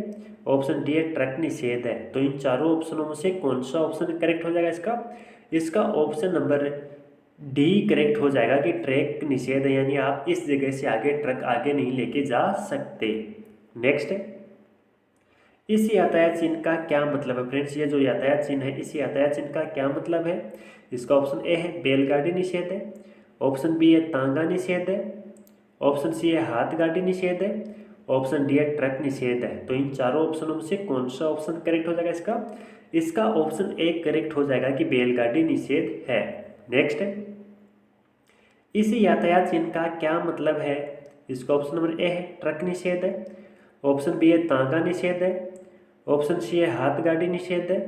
ऑप्शन डी है ट्रक निषेध है। तो इन चारों ऑप्शनों में से कौन सा ऑप्शन करेक्ट हो जाएगा इसका? इसका ऑप्शन नंबर डी करेक्ट हो जाएगा कि ट्रक निषेध है, यानी आप इस जगह से आगे ट्रक आगे नहीं लेके जा सकते। नेक्स्ट है, इस यातायात चिन्ह का क्या मतलब है? फ्रेंड्स ये जो यातायात चिन्ह है इस यातायात चिन्ह का क्या मतलब है? इसका ऑप्शन ए है बैलगाड़ी निषेध है। ऑप्शन बी है तांगा निषेध है। ऑप्शन सी है हाथ गाड़ी निषेध है। ऑप्शन डी है ट्रक निषेध है। तो इन चारों ऑप्शनों में से कौन सा ऑप्शन करेक्ट हो जाएगा इसका? इसका ऑप्शन ए करेक्ट हो जाएगा कि बैलगाड़ी निषेध है। नेक्स्ट है, इस यातायात चिन्ह का क्या मतलब है? इसका ऑप्शन नंबर ए है ट्रक निषेध है। ऑप्शन बी है तांगा निषेध है। ऑप्शन सी है हाथ गाड़ी निषेध है।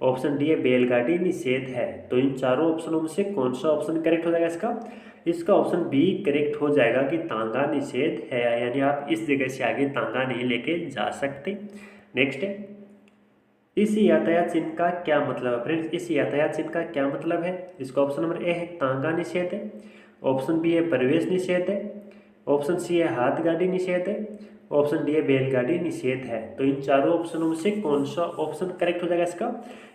ऑप्शन डी है बैलगाड़ी निषेध है। तो इन चारों ऑप्शनों में से कौन सा ऑप्शन करेक्ट हो जाएगा इसका? इसका ऑप्शन बी करेक्ट हो जाएगा कि तांगा निषेध है, यानी आप इस जगह से आगे तांगा नहीं लेके जा सकते। नेक्स्ट है, इस यातायात चिन्ह का क्या मतलब है? फ्रेंड्स इस यातायात चिन्ह का क्या मतलब है? इसका ऑप्शन नंबर ए है तांगा निषेध है। ऑप्शन बी है प्रवेश निषेध है। ऑप्शन सी है हाथ गाड़ी निषेध है। ऑप्शन डी है बैलगाड़ी निषेध है। तो इन चारों ऑप्शनों में से कौन सा ऑप्शन करेक्ट हो जाएगा इसका?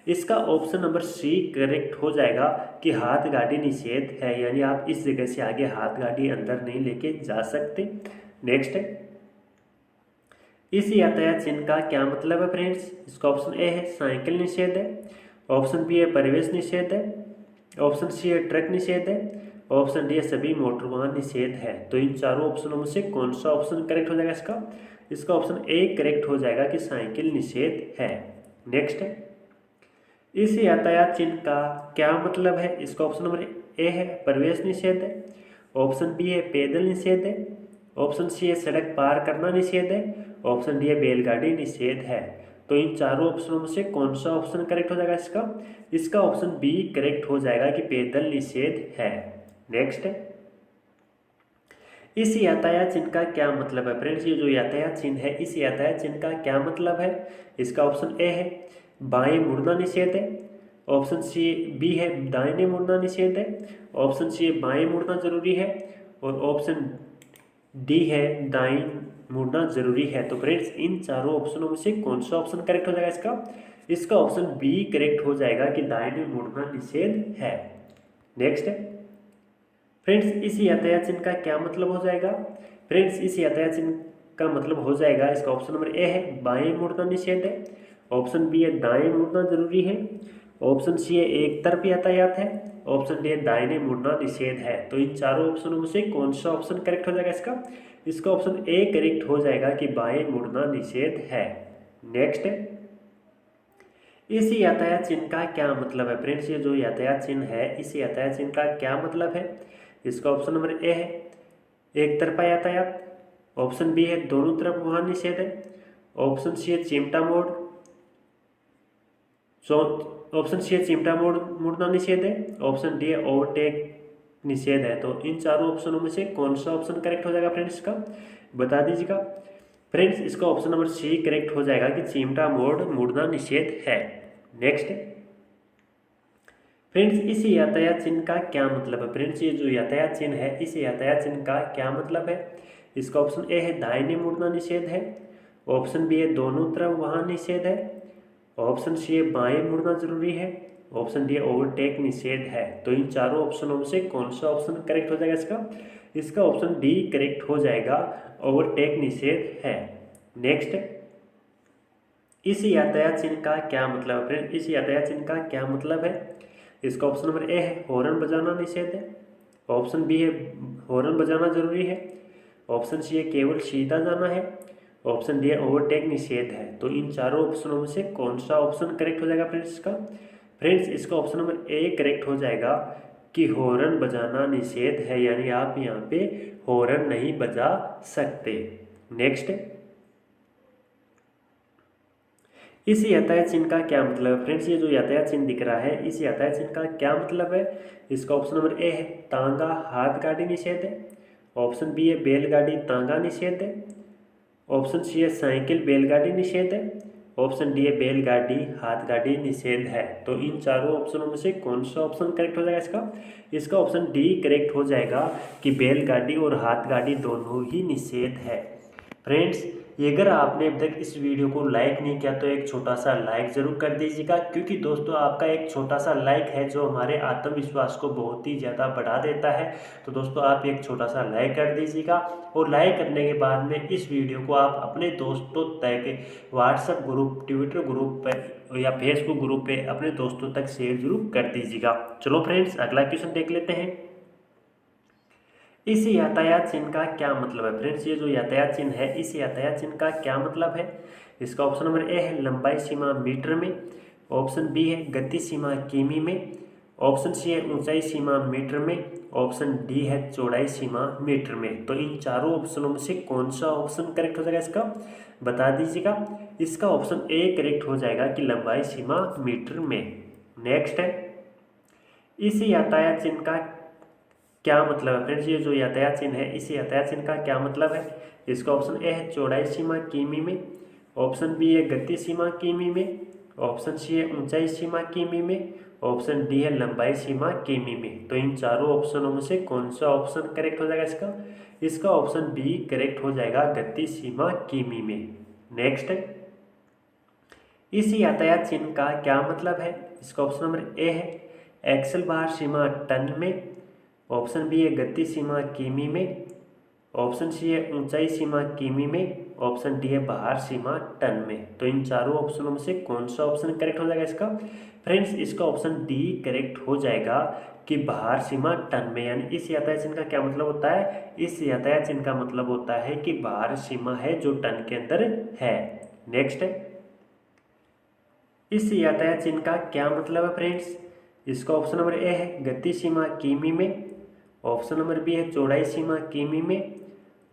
इसका ऑप्शन नंबर सी करेक्ट हो जाएगा कि हाथ गाड़ी निषेध है, यानी आप इस जगह से आगे हाथ गाड़ी अंदर नहीं लेके जा सकते। नेक्स्ट है, इस यातायात चिन्ह का क्या मतलब है फ्रेंड्स? इसका ऑप्शन ए है साइकिल निषेध है। ऑप्शन बी है प्रवेश निषेध है। ऑप्शन सी है ट्रक निषेध है। ऑप्शन डी है सभी मोटर वाहन निषेध है। तो इन चारों ऑप्शनों में से कौन सा ऑप्शन करेक्ट हो जाएगा इसका? इसका ऑप्शन ए करेक्ट हो जाएगा कि साइकिल निषेध है। नेक्स्ट, इस यातायात चिन्ह का क्या मतलब है? इसका ऑप्शन नंबर ए है प्रवेश निषेध है, ऑप्शन बी है पैदल निषेध है, ऑप्शन सी है सड़क पार करना निषेध है, ऑप्शन डी है बैलगाड़ी निषेध है। तो इन चारों ऑप्शनों में से कौन सा ऑप्शन करेक्ट हो जाएगा इसका? इसका ऑप्शन बी करेक्ट हो जाएगा कि पैदल निषेध है। नेक्स्ट, इस यातायात चिन्ह का क्या मतलब है? फ्रेंड्स, ये जो यातायात चिन्ह है, इस यातायात चिन्ह का क्या मतलब है? इसका ऑप्शन ए है बाएं मुड़ना निषेध है, ऑप्शन सी बी है दाहिने मुड़ना निषेध है, ऑप्शन सी है बाएं मुड़ना जरूरी है, और ऑप्शन डी है दाएं मुड़ना जरूरी है। तो फ्रेंड्स, इन चारों ऑप्शनों में से कौन सा ऑप्शन करेक्ट हो जाएगा इसका? इसका ऑप्शन बी करेक्ट हो जाएगा कि दाहिने मुड़ना निषेध है। नेक्स्ट, फ्रेंड्स, इस यातायात चिन्ह का क्या मतलब हो जाएगा? फ्रेंड्स, इस यातायात चिन्ह का मतलब हो जाएगा, इसका ऑप्शन नंबर ए है बाएं मुड़ना निषेध है, ऑप्शन बी है दाएं मुड़ना जरूरी है, ऑप्शन सी है एक तरफ यातायात है, ऑप्शन डी है दाहिने मुड़ना निषेध है। तो इन चारों ऑप्शनों में से कौन सा ऑप्शन करेक्ट हो जाएगा इसका? इसका ऑप्शन ए करेक्ट हो जाएगा कि बाएं मुड़ना निषेध है। नेक्स्ट, इस यातायात चिन्ह का क्या मतलब है? फ्रेंड्स, ये जो यातायात चिन्ह है, इस यातायात चिन्ह का क्या मतलब है? इसका ऑप्शन नंबर ए है एक तरफा यातायात, ऑप्शन बी है दोनों तरफ वाहन निषेध है, ऑप्शन सी है चिमटा मोड़, ऑप्शन सी है चिमटा मोड़ मुड़ना निषेध है, ऑप्शन डी है ओवरटेक निषेध है। तो इन चारों ऑप्शनों में से कौन सा ऑप्शन करेक्ट हो जाएगा फ्रेंड्स इसका? बता दीजिएगा। फ्रेंड्स, इसका ऑप्शन नंबर सी करेक्ट हो जाएगा कि चिमटा मोड़ मुड़ना निषेध है। नेक्स्ट, फ्रेंड्स, इस यातायात चिन्ह का क्या मतलब है? फ्रेंड्स, ये जो यातायात चिन्ह है, इस यातायात चिन्ह का क्या मतलब है? इसका ऑप्शन ए है दाहिने मुड़ना निषेध है, ऑप्शन बी है दोनों तरफ वाहन निषेध है, ऑप्शन सी है बाएं मुड़ना जरूरी है, ऑप्शन डी है ओवरटेक निषेध है। तो इन चारों ऑप्शनों में से कौन सा ऑप्शन करेक्ट हो जाएगा इसका? इसका ऑप्शन डी करेक्ट हो जाएगा, ओवरटेक निषेध है। नेक्स्ट, इस यातायात चिन्ह का क्या मतलब है? फ्रेंड, इस यातायात चिन्ह का क्या मतलब है? इसका ऑप्शन नंबर ए है हॉर्न बजाना निषेध है, ऑप्शन बी है हॉर्न बजाना जरूरी है, ऑप्शन सी है केवल सीधा जाना है, ऑप्शन डी है ओवरटेक निषेध है। तो इन चारों ऑप्शनों में से कौन सा ऑप्शन करेक्ट हो जाएगा फ्रेंड्स इसका? फ्रेंड्स, इसका ऑप्शन नंबर ए करेक्ट हो जाएगा कि हॉर्न बजाना निषेध है, यानी आप यहाँ पे हॉर्न नहीं बजा सकते। नेक्स्ट, इस यातायात चिन्ह का क्या मतलब है? फ्रेंड्स, ये जो यातायात चिन्ह दिख रहा है, इस यातायात चिन्ह का क्या मतलब है? इसका ऑप्शन नंबर ए है तांगा हाथ गाड़ी निषेध है, ऑप्शन बी है बैलगाड़ी तांगा निषेध है, ऑप्शन सी है साइकिल बैलगाड़ी निषेध है, ऑप्शन डी है बैलगाड़ी हाथ गाड़ी निषेध है। तो इन चारों ऑप्शनों में से कौन सा ऑप्शन करेक्ट हो जाएगा इसका? इसका ऑप्शन डी करेक्ट हो जाएगा कि बैलगाड़ी और हाथ गाड़ी दोनों ही निषेध है। फ्रेंड्स, अगर आपने अब तक इस वीडियो को लाइक नहीं किया तो एक छोटा सा लाइक ज़रूर कर दीजिएगा, क्योंकि दोस्तों आपका एक छोटा सा लाइक है जो हमारे आत्मविश्वास को बहुत ही ज़्यादा बढ़ा देता है। तो दोस्तों आप एक छोटा सा लाइक कर दीजिएगा, और लाइक करने के बाद में इस वीडियो को आप अपने दोस्तों तक व्हाट्सएप ग्रुप, ट्विटर ग्रुप पर या फेसबुक ग्रुप पर अपने दोस्तों तक शेयर जरूर कर दीजिएगा। चलो फ्रेंड्स, अगला क्वेश्चन देख लेते हैं। इस यातायात चिन्ह का क्या मतलब है? फ्रेंड्स, ये जो यातायात चिन्ह है, इस यातायात चिन्ह का क्या मतलब है? इसका ऑप्शन नंबर ए है लंबाई सीमा मीटर में, ऑप्शन बी है गति सीमा किमी में, ऑप्शन सी है ऊंचाई सीमा मीटर में, ऑप्शन डी है चौड़ाई सीमा मीटर में। तो इन चारों ऑप्शनों में से कौन सा ऑप्शन करेक्ट हो जाएगा इसका? बता दीजिएगा। इसका ऑप्शन ए करेक्ट हो जाएगा कि लंबाई सीमा मीटर में। नेक्स्ट है, इस यातायात चिन्ह का क्या मतलब है? फ्रेंड्स, ये जो यातायात चिन्ह है, इस यातायात चिन्ह का क्या मतलब है? इसका ऑप्शन ए है चौड़ाई सीमा किमी में, ऑप्शन बी है गति सीमा किमी में, ऑप्शन सी है ऊंचाई सीमा किमी में, ऑप्शन डी है लंबाई सीमा किमी में। तो इन चारों ऑप्शनों में से कौन सा ऑप्शन करेक्ट हो जाएगा इसका? इसका ऑप्शन बी करेक्ट हो जाएगा गति सीमा किमी में। नेक्स्ट, इस यातायात चिन्ह का क्या मतलब है? इसका ऑप्शन नंबर ए है एक्सल बार सीमा टन में, ऑप्शन बी है गति सीमा किमी में, ऑप्शन सी है ऊंचाई सीमा किमी में, ऑप्शन डी है बाहर सीमा टन में। तो इन चारों ऑप्शनों में से कौन सा ऑप्शन करेक्ट हो जाएगा इसका? फ्रेंड्स इसका ऑप्शन डी करेक्ट हो जाएगा कि बाहर सीमा टन में। यानी इस यातायात चिन्ह का क्या मतलब होता है? इस यातायात चिन्ह का मतलब होता है कि बाहर सीमा है जो टन के अंदर है। नेक्स्ट है, इस यातायात चिन्ह का क्या मतलब है फ्रेंड्स? इसका ऑप्शन नंबर ए है गति सीमा किमी में, ऑप्शन नंबर बी है चौड़ाई सीमा किमी में,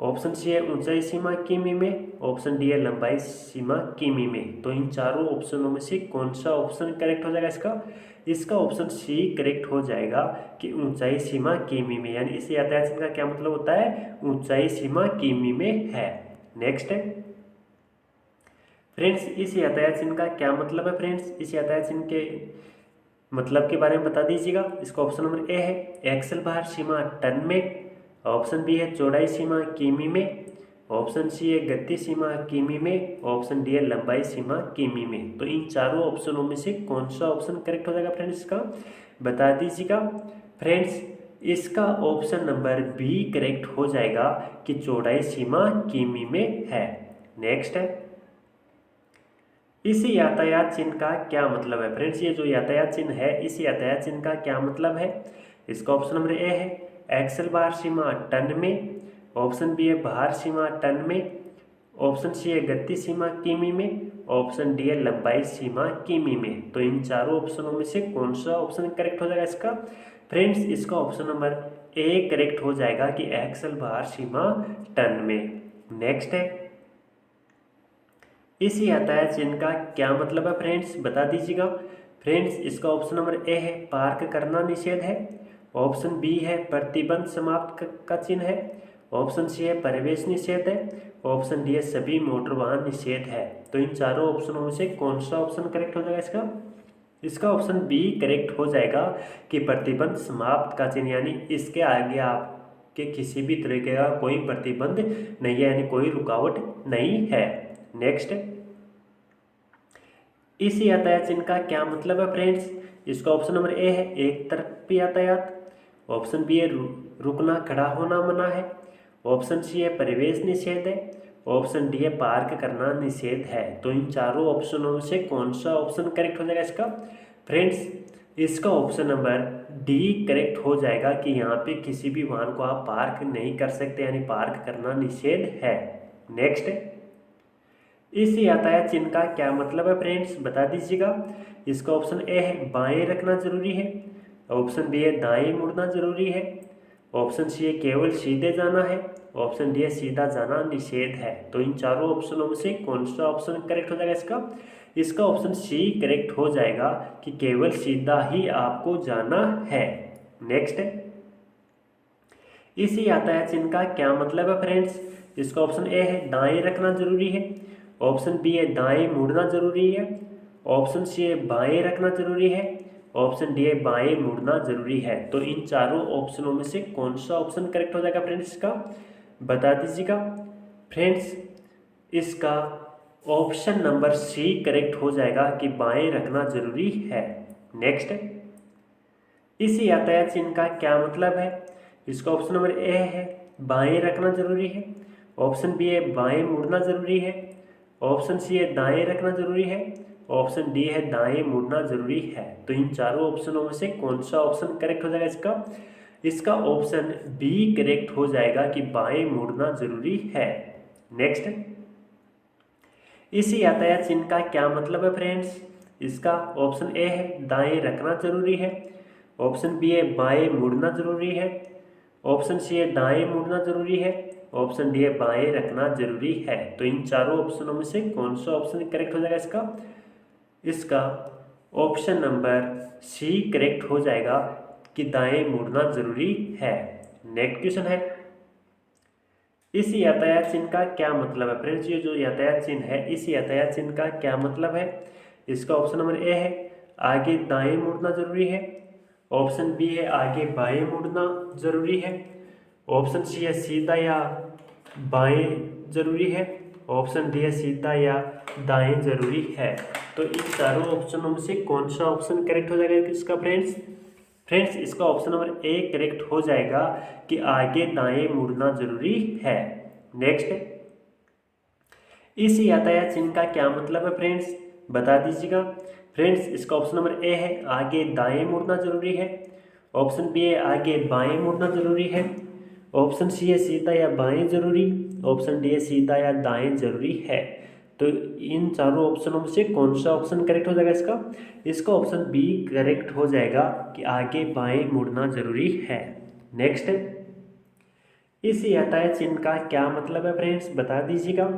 ऑप्शन सी है ऊंचाई सीमा किमी में, ऑप्शन डी है लंबाई सीमा किमी में। तो इन चारों ऑप्शनों में से कौन सा ऑप्शन करेक्ट हो जाएगा इसका? इसका ऑप्शन सी करेक्ट हो जाएगा कि ऊंचाई सीमा किमी में। यानी इस यातायात चिन्ह का क्या मतलब होता है? ऊंचाई सीमा किमी में है। नेक्स्ट है फ्रेंड्स, इस यातायात चिन्ह का क्या मतलब है? फ्रेंड्स इस यातायात चिन्ह के मतलब के बारे में बता दीजिएगा। इसका ऑप्शन नंबर ए है एक्सल बाहर सीमा टन में, ऑप्शन बी है चौड़ाई सीमा किमी में, ऑप्शन सी है गति सीमा किमी में, ऑप्शन डी है लंबाई सीमा किमी में। तो इन चारों ऑप्शनों में से कौन सा ऑप्शन करेक्ट हो जाएगा फ्रेंड्स इसका? बता दीजिएगा। फ्रेंड्स इसका ऑप्शन नंबर बी करेक्ट हो जाएगा कि चौड़ाई सीमा किमी में है। नेक्स्ट है, इस यातायात चिन्ह का क्या मतलब है? फ्रेंड्स ये जो यातायात चिन्ह है इस यातायात चिन्ह का क्या मतलब है? इसका ऑप्शन नंबर ए है एक्सल बाहर सीमा टन में, ऑप्शन बी है बाहर सीमा टन में, ऑप्शन सी है गति सीमा किमी में, ऑप्शन डी है लंबाई सीमा किमी में। तो इन चारों ऑप्शनों में से कौन सा ऑप्शन करेक्ट हो जाएगा इसका? फ्रेंड्स इसका ऑप्शन नंबर ए करेक्ट हो जाएगा कि एक्सल बाहर सीमा टन में। नेक्स्ट है, इस यातायात चिन्ह का क्या मतलब है फ्रेंड्स? बता दीजिएगा। फ्रेंड्स इसका ऑप्शन नंबर ए है पार्क करना निषेध है, ऑप्शन बी है प्रतिबंध समाप्त का चिन्ह है, ऑप्शन सी है प्रवेश निषेध है, ऑप्शन डी है सभी मोटर वाहन निषेध है। तो इन चारों ऑप्शनों में से कौन सा ऑप्शन करेक्ट हो जाएगा इसका? इसका ऑप्शन बी करेक्ट हो जाएगा कि प्रतिबंध समाप्त का चिन्ह। यानी इसके आगे आपके किसी भी तरीके का कोई प्रतिबंध नहीं है, यानी कोई रुकावट नहीं है। नेक्स्ट, इस यातायात चिन्ह का क्या मतलब है फ्रेंड्स? इसका ऑप्शन नंबर ए है एक तरफी यातायात, ऑप्शन बी है रुकना खड़ा होना मना है, ऑप्शन सी है प्रवेश निषेध है, ऑप्शन डी है पार्क करना निषेध है। तो इन चारों ऑप्शनों में से कौन सा ऑप्शन करेक्ट हो जाएगा इसका? फ्रेंड्स इसका ऑप्शन नंबर डी करेक्ट हो जाएगा कि यहाँ पे किसी भी वाहन को आप पार्क नहीं कर सकते, यानी पार्क करना निषेध है। नेक्स्ट, इस यातायात चिन्ह का क्या मतलब है फ्रेंड्स? बता दीजिएगा। इसका ऑप्शन ए है बाएं रखना जरूरी है, ऑप्शन बी है दाएं मुड़ना जरूरी है, ऑप्शन सी है केवल सीधे जाना है, ऑप्शन डी है सीधा जाना निषेध है। तो इन चारों ऑप्शनों में से कौन सा ऑप्शन करेक्ट हो जाएगा इसका? इसका ऑप्शन सी करेक्ट हो जाएगा कि केवल सीधा ही आपको जाना है। नेक्स्ट, इस यातायात चिन्ह का क्या मतलब है फ्रेंड्स? इसका ऑप्शन ए है दाएं रखना जरूरी है, ऑप्शन बी है दाएं मुड़ना जरूरी है, ऑप्शन सी है बाएं रखना जरूरी है, ऑप्शन डी है बाएं मुड़ना जरूरी है। तो इन चारों ऑप्शनों में से कौन सा ऑप्शन करेक्ट हो जाएगा फ्रेंड्स इसका? बता दीजिएगा। फ्रेंड्स इसका ऑप्शन नंबर सी करेक्ट हो जाएगा कि बाएं रखना जरूरी है। नेक्स्ट, इस यातायात चिन्ह का क्या मतलब है? इसका ऑप्शन नंबर ए है बाएं रखना जरूरी है, ऑप्शन बी है बाएं मुड़ना जरूरी है, ऑप्शन सी है दाएं रखना जरूरी है, ऑप्शन डी है दाएं मुड़ना जरूरी है। तो इन चारों ऑप्शनों में से कौन सा ऑप्शन करेक्ट हो जाएगा इसका? इसका ऑप्शन बी करेक्ट हो जाएगा कि बाएं मुड़ना जरूरी है। नेक्स्ट, इस यातायात चिन्ह का क्या मतलब है फ्रेंड्स? इसका ऑप्शन ए है दाएं रखना जरूरी है, ऑप्शन बी है बाएं मुड़ना जरूरी है, ऑप्शन सी है दाएं मुड़ना जरूरी है, ऑप्शन डी है बाएं रखना जरूरी है। तो इन चारों ऑप्शनों में से कौन सा ऑप्शन करेक्ट हो जाएगा इसका? इसका ऑप्शन नंबर सी करेक्ट हो जाएगा कि दाएं मुड़ना जरूरी है। नेक्स्ट क्वेश्चन है, इस यातायात चिन्ह का क्या मतलब है फ्रेंड्स? ये जो यातायात चिन्ह है इस यातायात चिन्ह का क्या मतलब है? इसका ऑप्शन नंबर ए है आगे दाएं मुड़ना जरूरी है, ऑप्शन बी है आगे बाएं मुड़ना जरूरी है, ऑप्शन सी है सीधा या बाएं जरूरी है, ऑप्शन डी है सीधा या दाएं जरूरी है। तो इन चारों ऑप्शनों में से कौन सा ऑप्शन करेक्ट हो जाएगा इसका फ्रेंड्स? फ्रेंड्स इसका ऑप्शन नंबर ए करेक्ट हो जाएगा कि आगे दाएं मुड़ना जरूरी है। नेक्स्ट, इस यातायात चिन्ह का क्या मतलब है फ्रेंड्स, बता दीजिएगा। फ्रेंड्स इसका ऑप्शन नंबर ए है आगे दाएं मुड़ना जरूरी है। ऑप्शन बी है आगे बाएं मुड़ना जरूरी है। ऑप्शन सी है सीधा या बाएं जरूरी। ऑप्शन डी है सीधा या दाएं जरूरी है। तो इन चारों ऑप्शनों में से कौन सा ऑप्शन करेक्ट हो जाएगा इसका, इसका ऑप्शन बी करेक्ट हो जाएगा कि आगे बाएं मुड़ना जरूरी है। नेक्स्ट, इस यातायात चिन्ह का क्या मतलब है फ्रेंड्स, बता दीजिएगा।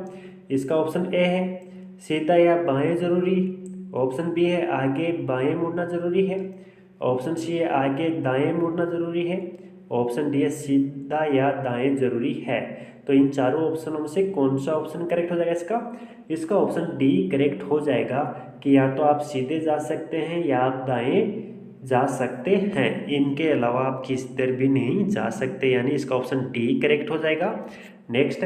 इसका ऑप्शन ए है सीधा या बाएं जरूरी। ऑप्शन बी है आगे बाएं मुड़ना जरूरी है। ऑप्शन सी है आगे दाएं मुड़ना जरूरी है। ऑप्शन डी है सीधा या दाएं जरूरी है। तो इन चारों ऑप्शनों में से कौन सा ऑप्शन करेक्ट हो जाएगा इसका, इसका ऑप्शन डी करेक्ट हो जाएगा कि या तो आप सीधे जा सकते हैं या आप दाएं जा सकते हैं, इनके अलावा आप किस तरह भी नहीं जा सकते, यानी इसका ऑप्शन डी करेक्ट हो जाएगा। नेक्स्ट,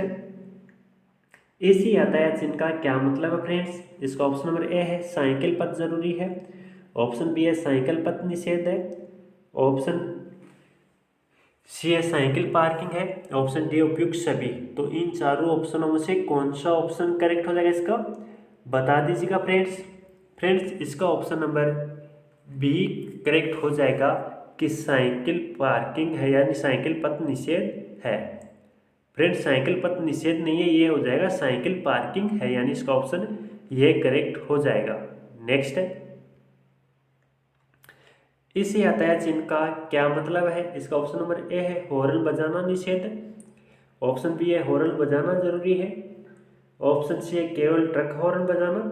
इसी यातायात चिन्ह का क्या मतलब है फ्रेंड्स, इसका ऑप्शन नंबर ए है साइकिल पथ जरूरी है। ऑप्शन बी है साइकिल पथ निषेध है। ऑप्शन सी है साइकिल पार्किंग है। ऑप्शन डी उपयुक्त सभी। तो इन चारों ऑप्शनों में से कौन सा ऑप्शन करेक्ट हो जाएगा इसका, बता दीजिएगा फ्रेंड्स। फ्रेंड्स इसका ऑप्शन नंबर बी करेक्ट हो जाएगा कि साइकिल पार्किंग है, यानी साइकिल पथ निषेध है। फ्रेंड्स साइकिल पथ निषेध नहीं है, ये हो जाएगा साइकिल पार्किंग है, यानी इसका ऑप्शन ये करेक्ट हो जाएगा। नेक्स्ट, इस यातायात चिन्ह का क्या मतलब है, इसका ऑप्शन नंबर ए है हॉर्न बजाना निषेध। ऑप्शन बी है हॉर्न बजाना जरूरी है। ऑप्शन सी है केवल ट्रक हॉर्न बजाना।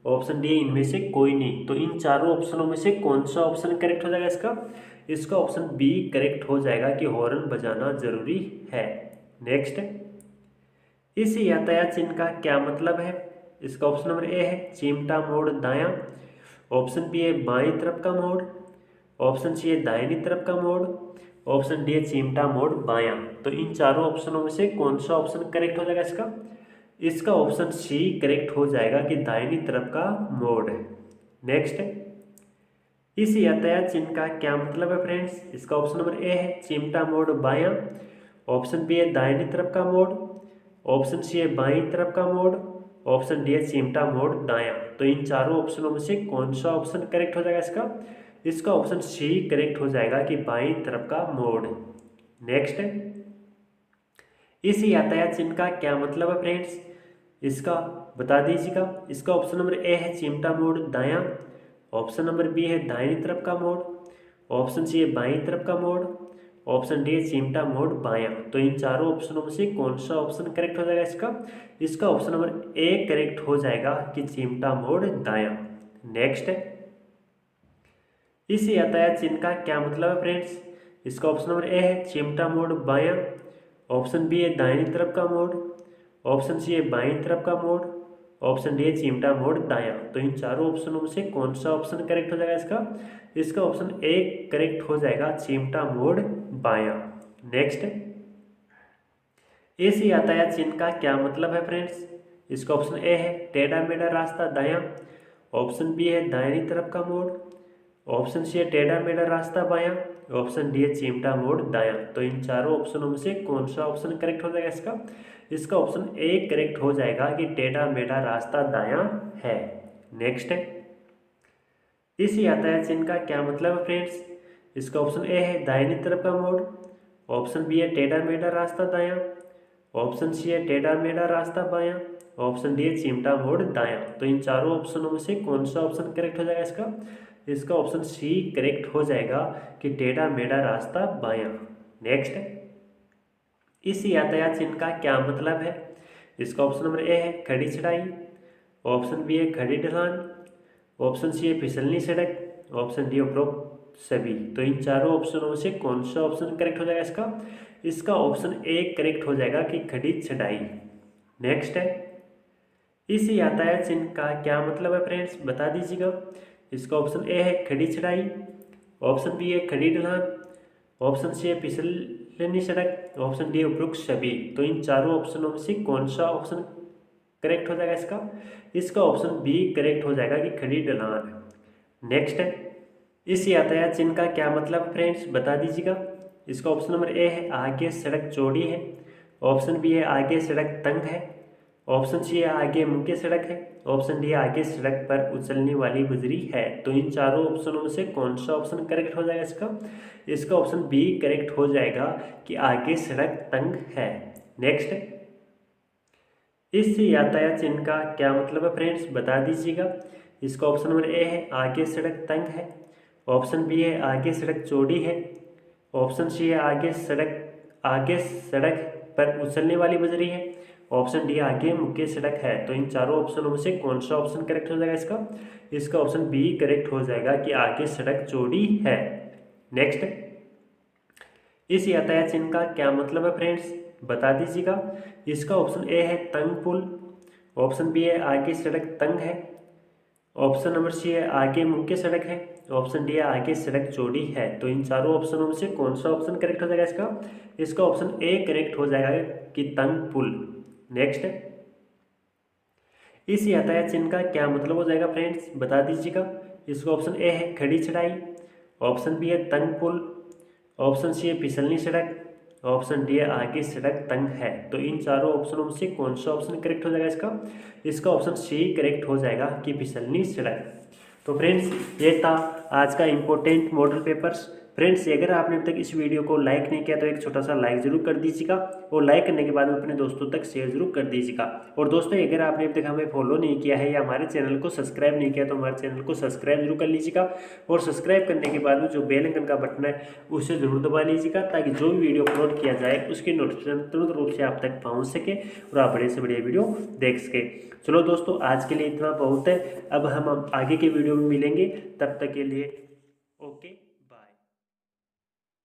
ऑप्शन डी इनमें से कोई नहीं। तो इन चारों ऑप्शनों में से कौन सा ऑप्शन करेक्ट हो जाएगा इसका, इसका ऑप्शन बी करेक्ट हो जाएगा कि हॉर्न बजाना जरूरी है। नेक्स्ट, इस यातायात चिन्ह का क्या मतलब है, इसका ऑप्शन नंबर ए है चिमटा मोड़ दायां। ऑप्शन बी है बाईं तरफ का मोड़। ऑप्शन सी है दाहिनी तरफ का मोड़। ऑप्शन डी है चिमटा मोड़ बायां। तो इन चारों ऑप्शनों में से कौन सा ऑप्शन करेक्ट हो जाएगा इसका, इसका ऑप्शन सी करेक्ट हो जाएगा कि दाहिनी तरफ का मोड़ है। नेक्स्ट, इस यातायात चिन्ह का क्या मतलब है फ्रेंड्स, इसका ऑप्शन नंबर ए है चिमटा मोड़ बायां। ऑप्शन बी है दाहिनी तरफ का मोड़। ऑप्शन सी है बाईं तरफ का मोड़। ऑप्शन डी है चिमटा मोड़ दायां। तो इन चारों ऑप्शनों में से कौन सा ऑप्शन करेक्ट हो जाएगा इसका, इसका ऑप्शन सी करेक्ट हो जाएगा कि बाईं तरफ का मोड़। नेक्स्ट, इस यातायात चिन्ह का क्या मतलब है फ्रेंड्स, इसका बता दीजिएगा। इसका ऑप्शन नंबर ए है चिमटा मोड़ दायां। ऑप्शन नंबर बी है दाहिनी तरफ का मोड़। ऑप्शन सी है बाईं तरफ का मोड़। ऑप्शन डी है चिमटा मोड़ बायां। तो इन चारों ऑप्शनों में से कौन सा ऑप्शन करेक्ट हो जाएगा इसका, इसका ऑप्शन नंबर ए करेक्ट हो जाएगा कि चिमटा मोड़ दायां। नेक्स्ट, इस यातायात चिन्ह का क्या मतलब है फ्रेंड्स, इसका ऑप्शन नंबर ए है चिमटा मोड़ बायां। ऑप्शन बी है दाहिनी तरफ का मोड़। ऑप्शन सी है बाईं तरफ का मोड़। ऑप्शन डी है चिमटा मोड़ दायां। तो इन चारों ऑप्शनों में से कौन सा ऑप्शन करेक्ट हो जाएगा इसका, इसका ऑप्शन ए करेक्ट हो जाएगा चिमटा मोड़ बायां। नेक्स्ट, इस यातायात चिन्ह का क्या मतलब है फ्रेंड्स, इसका ऑप्शन ए है टेढ़ा मेढ़ा रास्ता दायां। ऑप्शन बी है दाहिनी तरफ का मोड़। ऑप्शन सी है टेढ़ा मेढ़ा रास्ता बायां। ऑप्शन डी है चिमटा मोड़ दायां। तो इन चारों ऑप्शनों में से कौन सा ऑप्शन करेक्ट हो जाएगा इसका, इसका ऑप्शन ए करेक्ट हो जाएगा कि टेढ़ा मेढ़ा रास्ता दायां है। नेक्स्ट, इस यातायात चिन्ह का क्या मतलब है फ्रेंड्स, इसका ऑप्शन ए है दाहिनी तरफ का मोड़। ऑप्शन बी है टेढ़ा मेढ़ा रास्ता दायां। ऑप्शन सी है टेढ़ा मेढ़ा रास्ता बायां। ऑप्शन डी है चिमटा मोड़ दायां। तो इन चारों ऑप्शनों में से कौन सा ऑप्शन करेक्ट हो जाएगा इसका, इसका ऑप्शन सी करेक्ट हो जाएगा कि टेढ़ा मेढ़ा रास्ता बायां। नेक्स्ट, इस यातायात चिन्ह का क्या मतलब है, इसका ऑप्शन नंबर ए है खड़ी चढ़ाई। ऑप्शन बी है खड़ी ढलान। ऑप्शन सी है फिसलनी सड़क। ऑप्शन डी उपरोक्त सभी। तो इन चारों ऑप्शनों में से कौन सा ऑप्शन करेक्ट हो जाएगा इसका, इसका ऑप्शन ए करेक्ट हो जाएगा कि खड़ी चढ़ाई। नेक्स्ट है, इस यातायात चिन्ह का क्या मतलब है फ्रेंड्स, बता दीजिएगा। इसका ऑप्शन ए है खड़ी चढ़ाई। ऑप्शन बी है खड़ी ढलान। ऑप्शन सी है फिसलनी सड़क। ऑप्शन डी उपरोक्त सभी। तो इन चारों ऑप्शनों में से कौन सा ऑप्शन करेक्ट हो जाएगा इसका, इसका ऑप्शन बी करेक्ट हो जाएगा कि खड़ी ढलान। नेक्स्ट है, इस यातायात चिन्ह का क्या मतलब फ्रेंड्स बता दीजिएगा। इसका ऑप्शन नंबर ए है आगे सड़क चौड़ी है, ऑप्शन बी है आगे सड़क तंग है, ऑप्शन सी है आगे मुख्य सड़क है, ऑप्शन डी आगे सड़क पर उछलने वाली बजरी है। तो इन चारों ऑप्शनों में से कौन सा ऑप्शन करेक्ट हो जाएगा इसका ऑप्शन बी करेक्ट हो जाएगा कि आगे सड़क तंग है। नेक्स्ट, इस यातायात चिन्ह का क्या मतलब है फ्रेंड्स बता दीजिएगा। इसका ऑप्शन नंबर ए है आगे सड़क तंग है, ऑप्शन बी है आगे सड़क चौड़ी है, ऑप्शन सी है आगे सड़क पर उछलने वाली बजरी है, ऑप्शन डी आगे मुख्य सड़क है। तो इन चारों ऑप्शनों में से कौन सा ऑप्शन करेक्ट हो जाएगा इसका ऑप्शन बी करेक्ट हो जाएगा कि आगे सड़क चौड़ी है। नेक्स्ट, इस यातायात चिन्ह का क्या मतलब है फ्रेंड्स बता दीजिएगा। इसका ऑप्शन ए है तंग पुल, ऑप्शन बी है आगे सड़क तंग है, ऑप्शन नंबर सी है आगे मुख्य सड़क है, ऑप्शन डी है आगे सड़क चौड़ी है। तो इन चारों ऑप्शनों में से कौन सा ऑप्शन करेक्ट हो जाएगा इसका ऑप्शन ए करेक्ट हो जाएगा कि तंग पुल। नेक्स्ट, इस यातायात चिन्ह का क्या मतलब हो जाएगा फ्रेंड्स बता दीजिएगा। इसका ऑप्शन ए है खड़ी चढ़ाई, ऑप्शन बी है तंग पुल, ऑप्शन सी है फिसलनी सड़क, ऑप्शन डी है आगे सड़क तंग है। तो इन चारों ऑप्शनों में से कौन सा ऑप्शन करेक्ट हो जाएगा इसका ऑप्शन सी करेक्ट हो जाएगा कि फिसलनी सड़क। तो फ्रेंड्स ये था आज का इम्पोर्टेंट मॉडल पेपर्स। फ्रेंड्स अगर आपने अभी तक इस वीडियो को लाइक नहीं किया तो एक छोटा सा लाइक जरूर कर दीजिएगा और लाइक करने के बाद में अपने दोस्तों तक शेयर जरूर कर दीजिएगा। और दोस्तों अगर आपने अभी तक हमें फॉलो नहीं किया है या हमारे चैनल को सब्सक्राइब नहीं किया तो हमारे चैनल को सब्सक्राइब जरूर कर लीजिएगा और सब्सक्राइब करने के बाद में जो बेल आइकन का बटन है उसे जरूर दबा लीजिएगा ताकि जो भी वीडियो अपलोड किया जाए उसकी नोटिफिकेशन तुरंत रूप से आप तक पहुँच सके और आप बड़े से बड़े वीडियो देख सके। चलो दोस्तों आज के लिए इतना बहुत है, अब हम आगे के वीडियो में मिलेंगे, तब तक के लिए